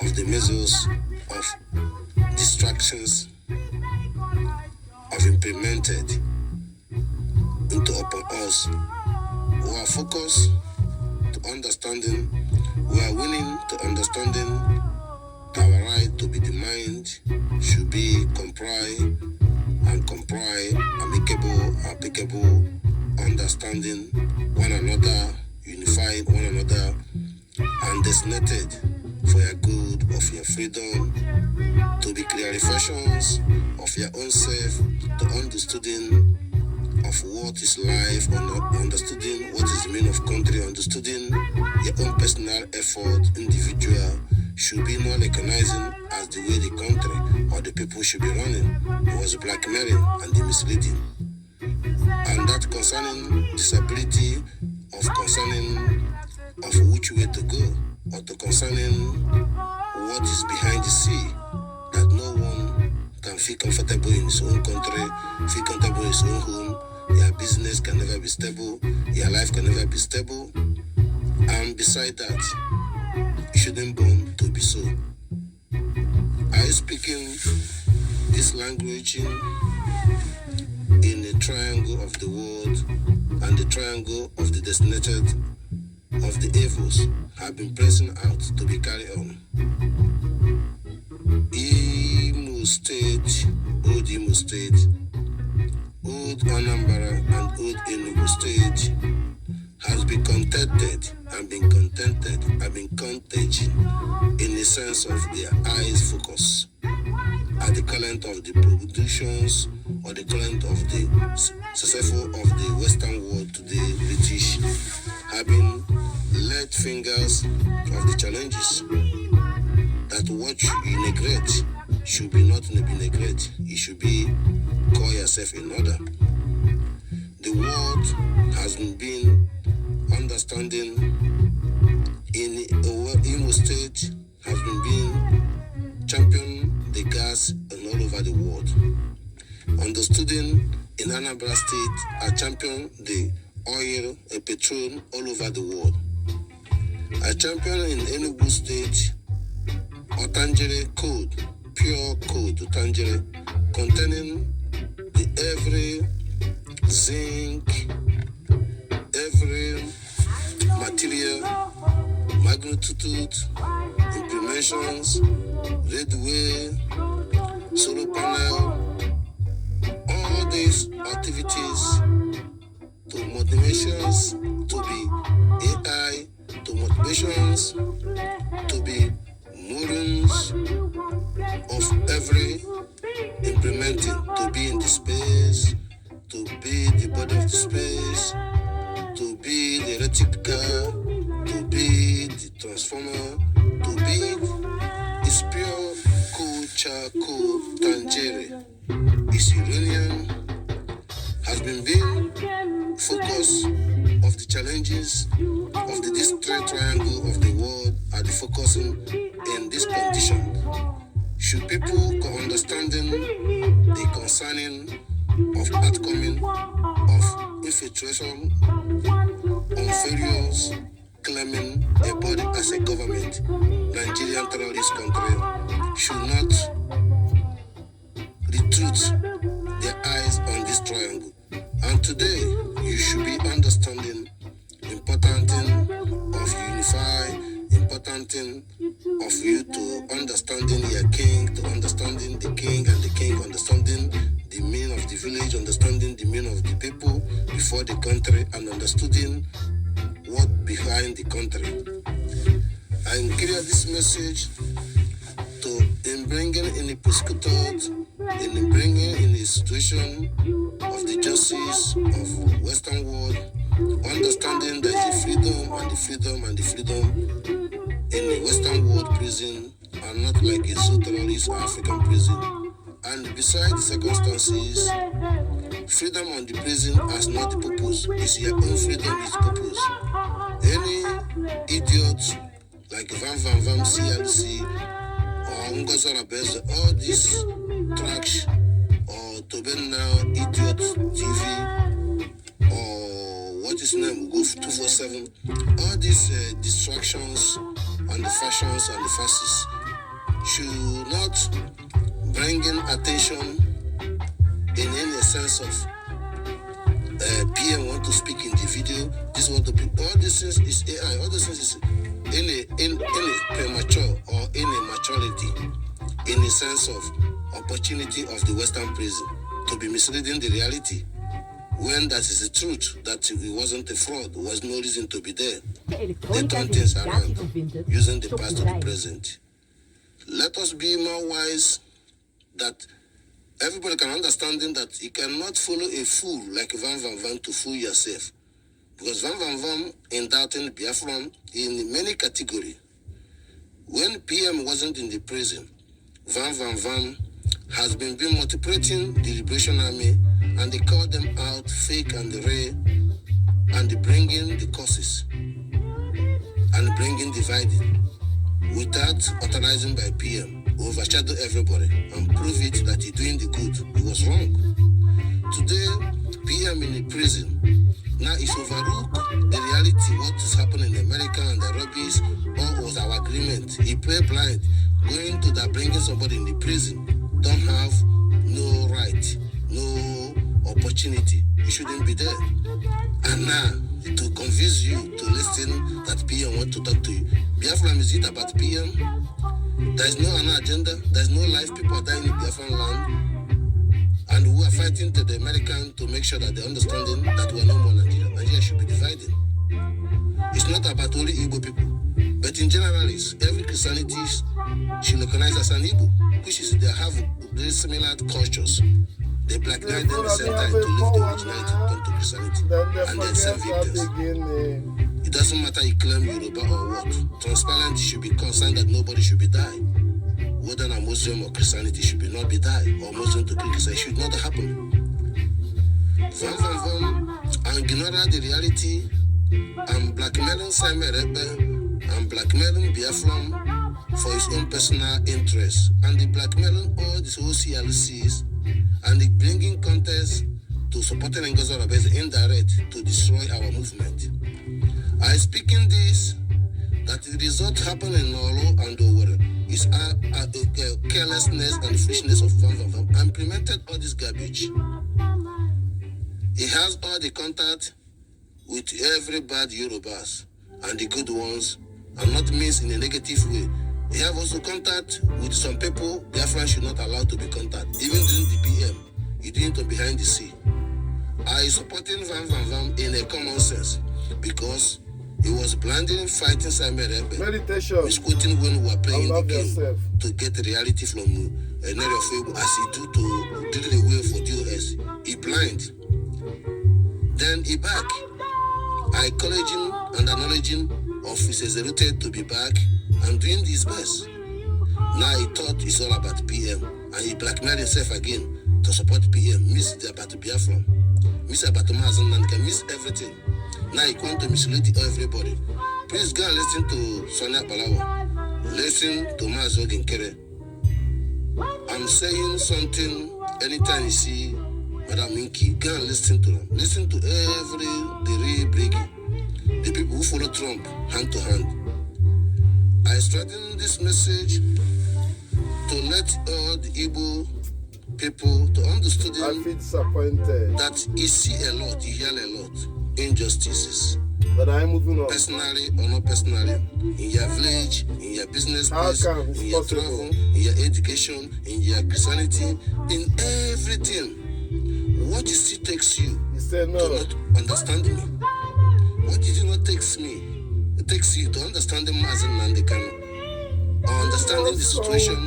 of the measures of distractions of implemented into upon us, who are focused to understanding, we are willing to understanding our right to be the mind should be amicable, applicable, understanding one another, unifying one another, and designated for your good, of your freedom, to be clarifications of your own self, to understanding of what is life, understanding what is the meaning of country, understanding your own personal effort, individual, should be not recognizing as the way the country or the people should be running. It was blackmailing and the misleading. And that concerning disability, of which way to go, or to concerning what is behind the sea, that no one can feel comfortable in his own country, feel comfortable in his own home, your business can never be stable, your life can never be stable, and beside that, you shouldn't born to be so. Are you speaking this language in the triangle of the world and the triangle of the designated of the evils have been pressing out to be carried on? Imo State, old Anambra and old Enugu State has been contented and been contagion in the sense of their eyes focus at the current of the productions or the current of the successful of the Western world today, British, having laid fingers of the challenges that what you neglect should be not be neglect. It should be call yourself in order. The world has been understanding in Imo State has been being champion the gas and all over the world. Understanding in Anambra State are champion the oil and petrol all over the world. A champion in Enugu State Otangere code, pure code Otangere, containing the every zinc, every material, magnitude, implementations, redway, solar panel, all these activities to motivations to be AI, to motivations to be moorings of every implementing, to be in the space, to be the body of the space, to be the electric car, to be the transformer, to be its pure culture, tangere, is uranium, has been being focus of the challenges of the district triangle of the world are the focusing in this condition. Should people understanding the concerning of outcoming of infiltration on failures claiming a body as a government, Nigerian terrorist country should not retreat their eyes on this triangle. And today, you should be understanding important thing of unify, important thing of you to understanding your king, to understanding the king, and the king understanding the meaning of the village, understanding the meaning of the people before the country, and understanding what behind the country. I clear this message to in bringing in the prosecutor, in bringing in the situation of the justice of Western world, understanding that the freedom and the freedom in the Western world prison are not like a terrorist African prison. And besides the circumstances, freedom on the prison has not the purpose. It's your own freedom, its purpose. Any idiot like Van CLC or Ngozara Beza, all this trash, or Toben Now, Idiot TV, or what is name, Go 247, all these distractions and the fashions and the fascists should not bring in attention in any sense of PM want to speak in the video, this want to be, all these things is AI, all these things is in a premature or in a maturity, in the sense of opportunity of the Western prison to be misleading the reality, when that is the truth, that it wasn't a fraud, there was no reason to be there. They turn things around using the past to the present. Let us be more wise, that everybody can understand that you cannot follow a fool like Van to fool yourself. Because Van in doubting Biafra in many categories. When PM wasn't in the prison, Van has been multiplicating the Liberation Army, and they call them out fake and real, and they bring in the causes and bring in dividing without authorizing by PM, overshadow everybody and prove it that he's doing the good. He was wrong. Today, PM in the prison now is overlook the reality, what is happening in America and the rubbish, all was our agreement. He played blind, going to that bringing somebody in the prison, don't have no right, no opportunity. You shouldn't be there. And now, to convince you to listen that PM want to talk to you. Biafra, is it about PM? There is no another agenda. There is no life. People are dying in Biafran land. And we are fighting to the American to make sure that they understanding that we are no more Nigeria. Nigeria should be divided. It's not about only Igbo people. But in general, every Christianity should recognize as an Igbo, which is they have very similar cultures. They black them at the same time to leave the originality to come to Christianity and then serve victims. It doesn't matter you claim Yoruba or what. Transparency should be concerned that nobody should be died. Whether a Muslim or Christianity should be not be died, or Muslim to Christian, it should not happen. And ignore the reality and blackmailing Simon Ekpa and blackmailing Biafra for his own personal interests, and the blackmailing all these OCLCs, and the bringing contest to supporting Ngozara Beza indirect to destroy our movement. I speak in this that the result happened in Nolo and Owerri is carelessness and foolishness of Van implemented all this garbage. He has all the contact with every bad Yorubas and the good ones, and not means in a negative way. He have also contact with some people Biafran should not allow to be contact. Even during the PM, he didn't behind the scene. I supporting Van in a common sense, because he was blindly fighting Simon Ekpa. Meditation. He's quoting when we were playing the game to get the reality from an area of Fable as he do the way for DOS. He blind. Then he back. I encourage him and acknowledge him of his executed to be back and doing his best. Now he thought it's all about PM, and he blackmailed himself again to support PM. Miss the about Biafra, miss about Mazi Nnamdi Kanu, miss everything. Now he want to mislead everybody. Please go and listen to Sonia Balawa. Listen to Mazi Nnamdi. I'm saying something anytime you see Madam Minky, go and listen to them. Listen to the real breaking. The people who follow Trump hand to hand. I strengthen this message to let all the Igbo people to understand that you see a lot, you hear a lot, injustices. But I'm moving on. Personally or not personally, in your village, in your business place, in your travel, in your education, in your Christianity, in everything. What is it takes you to not understand me? What did it not takes me? It takes you to understand the Mazi Nnamdi Kanu, or understanding the situation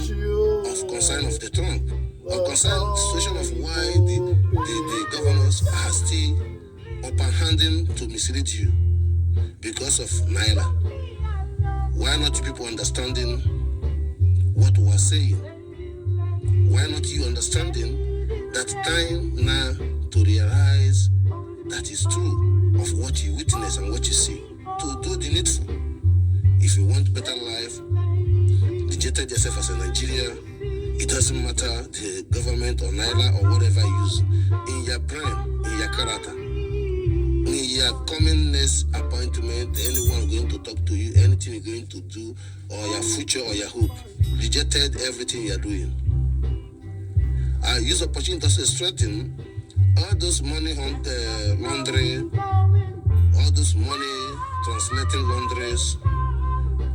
of concern of the Trump, or concern the situation of why the governors are still upper hand understanding to mislead you because of Naira. Why not you people understanding what we are saying? Why not you understanding that time now to realize that is true of what you witness and what you see, to do the needful. If you want better life, rejected yourself as a Nigerian, it doesn't matter the government or Naira or whatever you use. In your brain, in your character, in your coming next appointment, anyone going to talk to you, anything you're going to do, or your future or your hope, rejected everything you're doing. I use opportunity to strengthen all those money laundry, all those money translating laundries.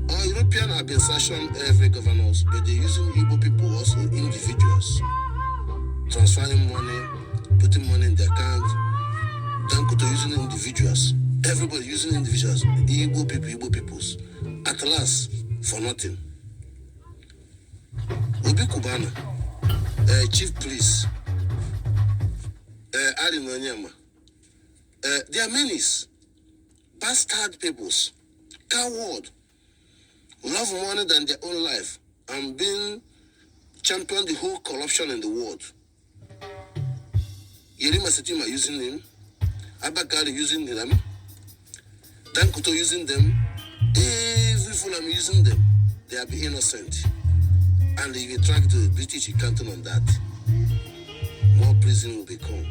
All European have been sanctioned every governors, but they're using Igbo people also, individuals, transferring money, putting money in their account. Danko to using individuals. Everybody using individuals. Igbo people, Igbo peoples. At last, for nothing. Obi Kubana, Chief Police, Adi Nonyama. They are menace, bastard peoples, coward, love money than their own life, and being champion the whole corruption in the world. Yerima Setima using him, Abakari using them, Dankuto using them, every Fulham using them. They are be innocent. And if you track the British, you can't on that. More prison will become.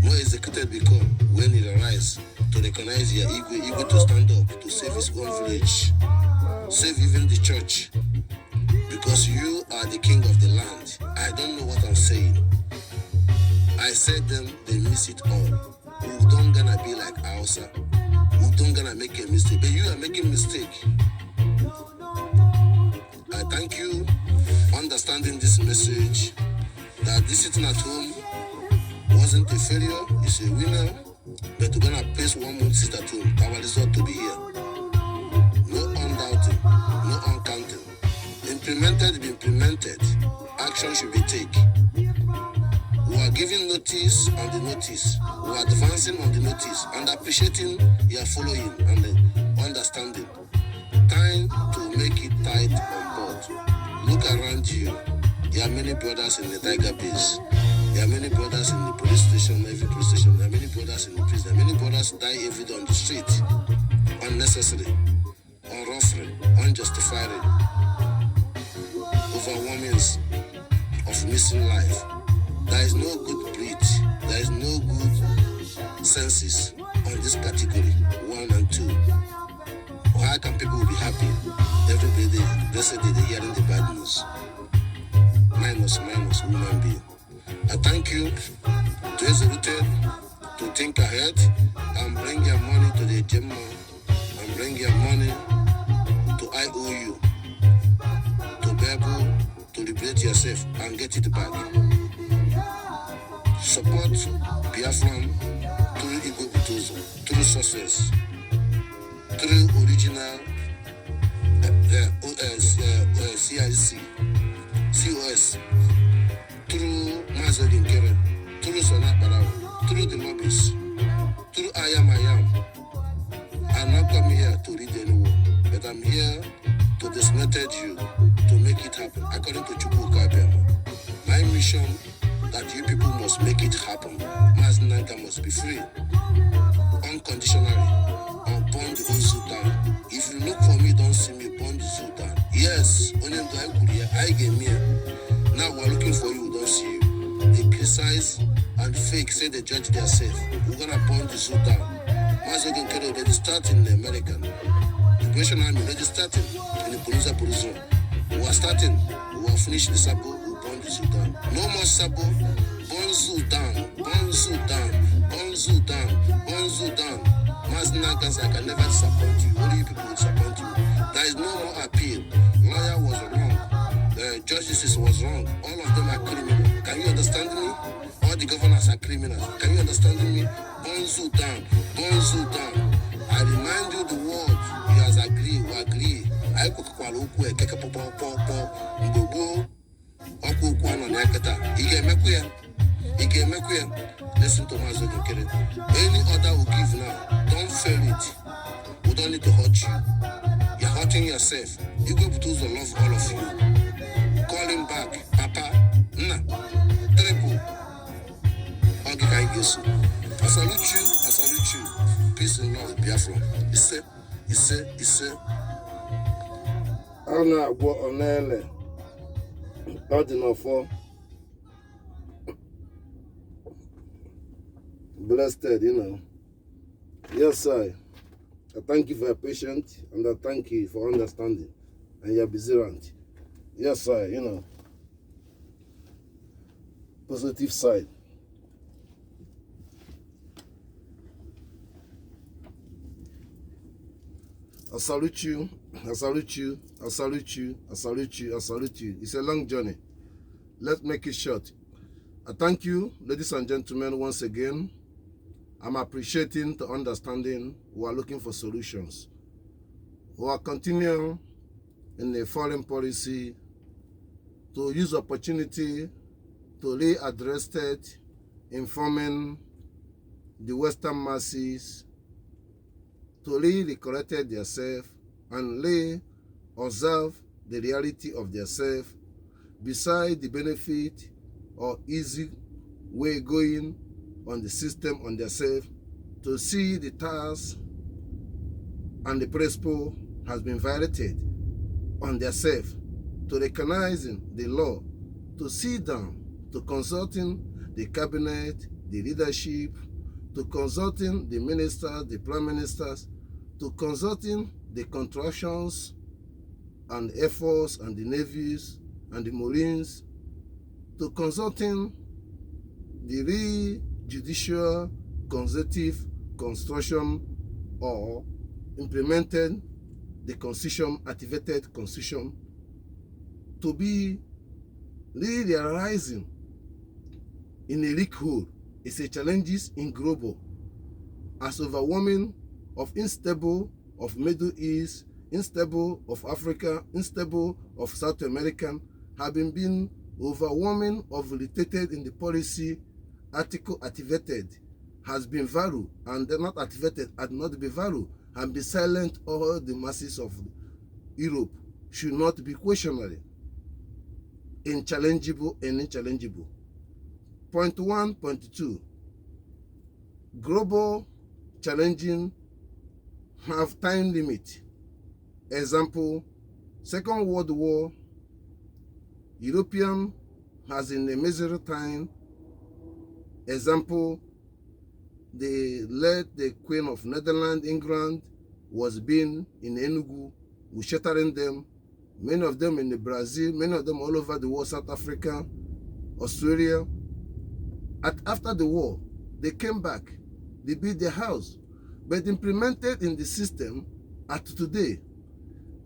More executed become when it arises to recognize your ego to stand up, to save his own village, save even the church. Because you are the king of the land. I don't know what I'm saying. I said them, they miss it all. We don't gonna be like Hausa. We don't gonna make a mistake. But you are making mistake. I thank you for understanding this message, that this sitting at home wasn't a failure, it's a winner. But we're gonna pace 1 month sit at home. Our result to be here. No undoubting, no uncounting. Implemented, be implemented. Action should be taken. We are giving notice on the notice. We are advancing on the notice and appreciating your following and the understanding. Time to make it tight on board. Look around you. There are many brothers in the tiger base. There are many brothers in the police station, every police station. There are many brothers in the prison. There are many brothers die every day on the street. Unnecessary, unruffling, unjustified. Overwhelmings of missing life. There is no good breed. There is no good senses on this category, 1 and 2. How can people be happy every day, blessed day, they're hearing the bad news? Minus, human being. I thank you to executed, to think ahead and bring your money to the Gemma and bring your money to IOU, to be able to liberate yourself and get it back. Support Biafran through Igbo Butozo, through success, through original CIC, COS, through Mazi Nnamdi Kanu, through Sonat Barao, through the Mobis, through I am. I'm not coming here to read anyone, but I'm here to dismantle you, to make it happen, according to Chukwu Okike Abiama. My mission that you people must make it happen. Mazi Nnamdi must be free, unconditionally, and burn the whole Sultan. If you look for me, don't see me, burn the Sultan. Yes, I get me. Now we're looking for you, we don't see you. They criticize and fake, say they judge themselves. We're gonna burn the Sultan. Mazi Nnamdi Kanu already starting in the American. The British Army already starting in the police. We are starting, we will finish the Sabo. Sultan. No more Sabo, Bon Sultan, Bon Sultan, Bon Sultan, Bon Sultan. Mazi Nnamdi, I can never disappoint you. Only you people will disappoint you. There is no more appeal. Lawyer was wrong. The justices was wrong. All of them are criminal. Can you understand me? All the governors are criminals. Can you understand me? Bon Sultan, Bon Sultan. I remind you the word. You guys agree, we agree. I could call Ukwe, Kekapopo, Mbogo. Ọkụ okwu anọ n'eketa ị ga-emekwa ya Listen to Mazi Nnamdi. Any order we give now, don't fail it. We don't need to hurt you. You're hurting yourself. You go to the love all of you. Call him back. Papa, triple. Okay, I guess. I salute you. I salute you. Peace and love, Biafra. Ise. Ana agbo onele. Ordinary. Blessed, you know. Yes, sir. I thank you for your patience and I thank you for understanding and your observant. Yes, sir, you know. Positive side. I salute you. I salute you. I salute you. I salute you. I salute you. It's a long journey. Let's make it short. I thank you, ladies and gentlemen, once again. I'm appreciating the understanding. We are looking for solutions. We are continuing in the foreign policy to use opportunity to readdress it, informing the Western masses to recollect themselves and observe the reality of themselves beside the benefit or easy way going on the system on themselves to see the task and the principle has been violated on themselves, to recognizing the law, to sit down, to consulting the cabinet, the leadership, to consulting the ministers, the prime ministers, to consulting the contractions and Air Force and the navies and the Marines, to consulting the judicial consultative construction or implemented the constitution, activated constitution, to be realizing in a leak hole is a challenges in global as overwhelming of unstable of Middle East, unstable of Africa, unstable of South America have been overwhelming of related in the policy article activated has been value and not activated had not be value and be silent all the masses of Europe should not be questionable, unchallengeable and unchallengeable. Point 1, point 2. Global challenging have time limit. Example, Second World War, European has in a measured time. Example, they let the Queen of Netherlands, England, was being in Enugu, we shattering them, many of them in the Brazil, many of them all over the world, South Africa, Australia. After the war, they came back, they built their house, but implemented in the system at today.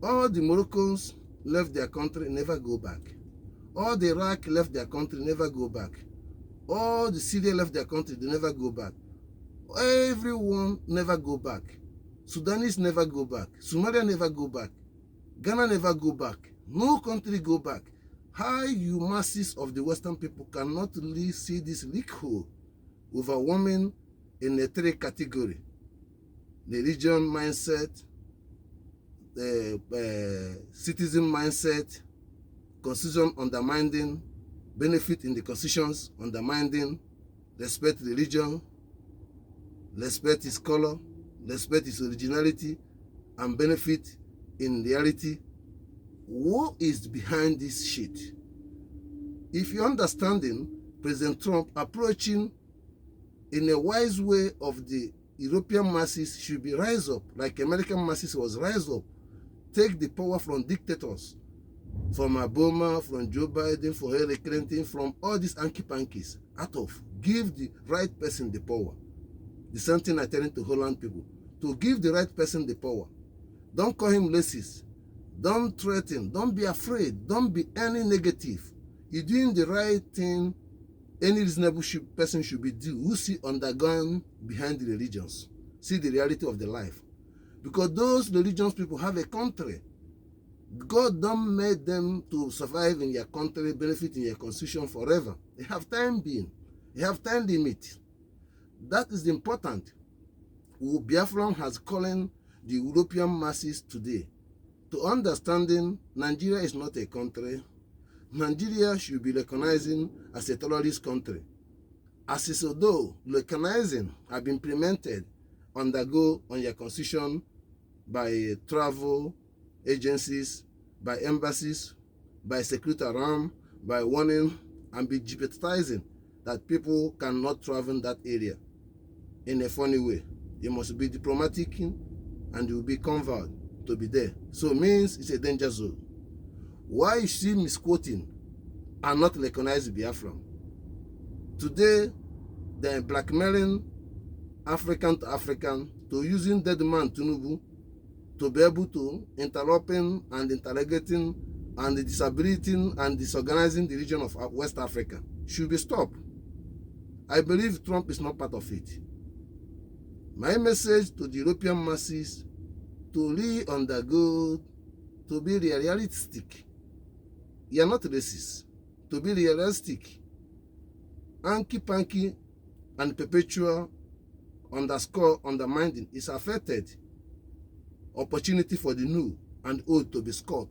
All the Moroccans left their country, never go back. All the Iraq left their country, never go back. All the Syria left their country, they never go back. Everyone never go back. Sudanese never go back. Somalia never go back. Ghana never go back. No country go back. How you masses of the Western people cannot really see this leak hole overwhelming in a three category: the religion mindset, the citizen mindset, constitution undermining, benefit in the constitutions undermining, respect religion, respect its color, respect its originality, and benefit in reality. What is behind this shit? If you're understanding President Trump approaching in a wise way of the European masses should be rise up, like American masses was rise up, take the power from dictators, from Obama, from Joe Biden, from Hillary Clinton, from all these hanky-pankies, out of, give the right person the power. The same thing I telling to Holland people, to give the right person the power. Don't call him racist. Don't threaten. Don't be afraid. Don't be any negative. You're doing the right thing. Any reasonable person should be do. Who see undergone behind the religions. See the reality of the life. Because those religious people have a country. God don't make them to survive in your country, benefit in your constitution forever. They have time being. You have time limit. That is important. Biafra has calling the European masses today to understanding Nigeria is not a country. Nigeria should be recognizing as a terrorist country. As is although recognizing have been implemented undergo on your constitution by travel agencies, by embassies, by security alarm, by warning and be jeopardizing that people cannot travel in that area in a funny way. You must be diplomatic and you will be convert to be there. So it means it's a danger zone. Why is she misquoting and not recognize Biafra? Today, they're blackmailing African to African to using dead man Tinubu to be able to interrupting and interrogating and disabiliting and disorganizing the region of West Africa. Should be stopped. I believe Trump is not part of it. My message to the European masses to re-undergo, to be realistic. You are not racist. To be realistic. Hanky-panky and perpetual underscore undermining is affected. Opportunity for the new and old to be scored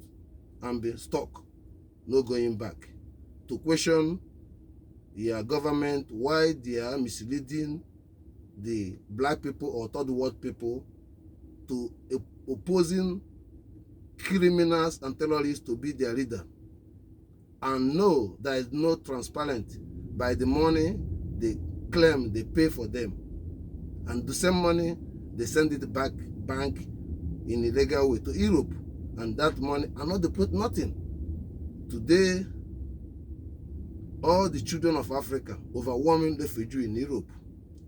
and be stuck. No going back. To question your government why they are misleading the black people or third world people to opposing criminals and terrorists to be their leader. And no, there is no transparent by the money they claim they pay for them. And the same money, they send it back bank in a legal way to Europe. And that money, and not they put nothing. Today, all the children of Africa, overwhelming refugee in Europe,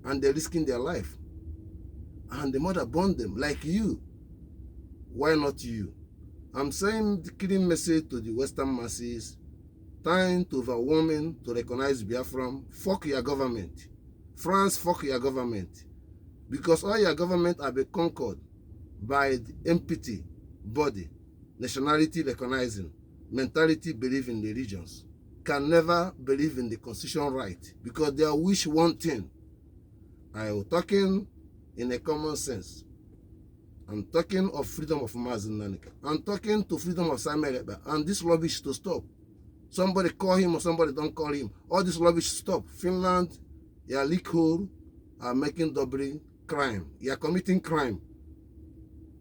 and they're risking their life. And the mother born them, like you. Why not you? I'm saying the killing message to the Western masses, time to overwhelming to recognize Biafra. Fuck your government. France, fuck your government. Because all your government have been conquered by the empty body, nationality recognizing, mentality believe in the regions, can never believe in the constitutional right because they wish one thing. I am talking in a common sense. I'm talking of freedom of Mazi Nnamdi Kanu. I'm talking to freedom of Simon Ekpa. And this rubbish to stop. Somebody call him or somebody don't call him. All this rubbish stop. Finland, your leak hole are making double crime. You are committing crime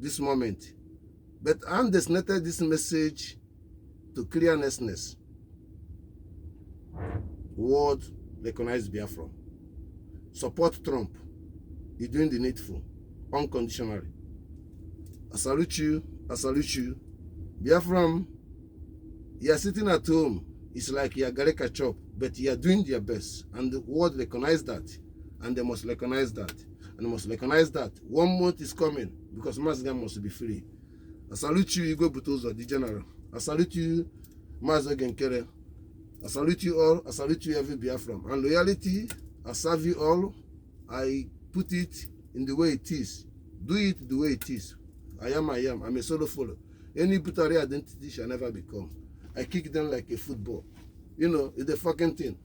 this moment. But I'm designated this message to clearness. World recognize Biafra. Support Trump. He's doing the needful. Unconditionally. I salute you. I salute you. Biafra, you are sitting at home. It's like you are Gareka chop, but you are doing your best. And the world recognize that. And they must recognize that. And they must recognize that 1 month is coming because Mazi must be free. I salute you, Igwe Butozo, the general. I salute you, Mazi Genkere. I salute you all. I salute you, every Biafran. And loyalty, I serve you all. I put it in the way it is. Do it the way it is. I am. I'm a solo follower. Any Butari identity shall never become. I kick them like a football. You know, it's the fucking thing.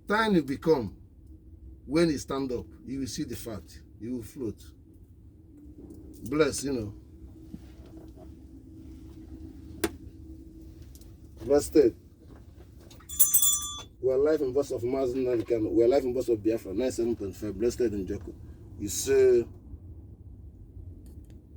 Time will become. When you stand up, you will see the fact. You will float. Bless, you know. Blessed. We are live in boss of Mazi Nnamdi Kanu. We are live in boss of Biafra. 97.5. Blessed in Joko. You say.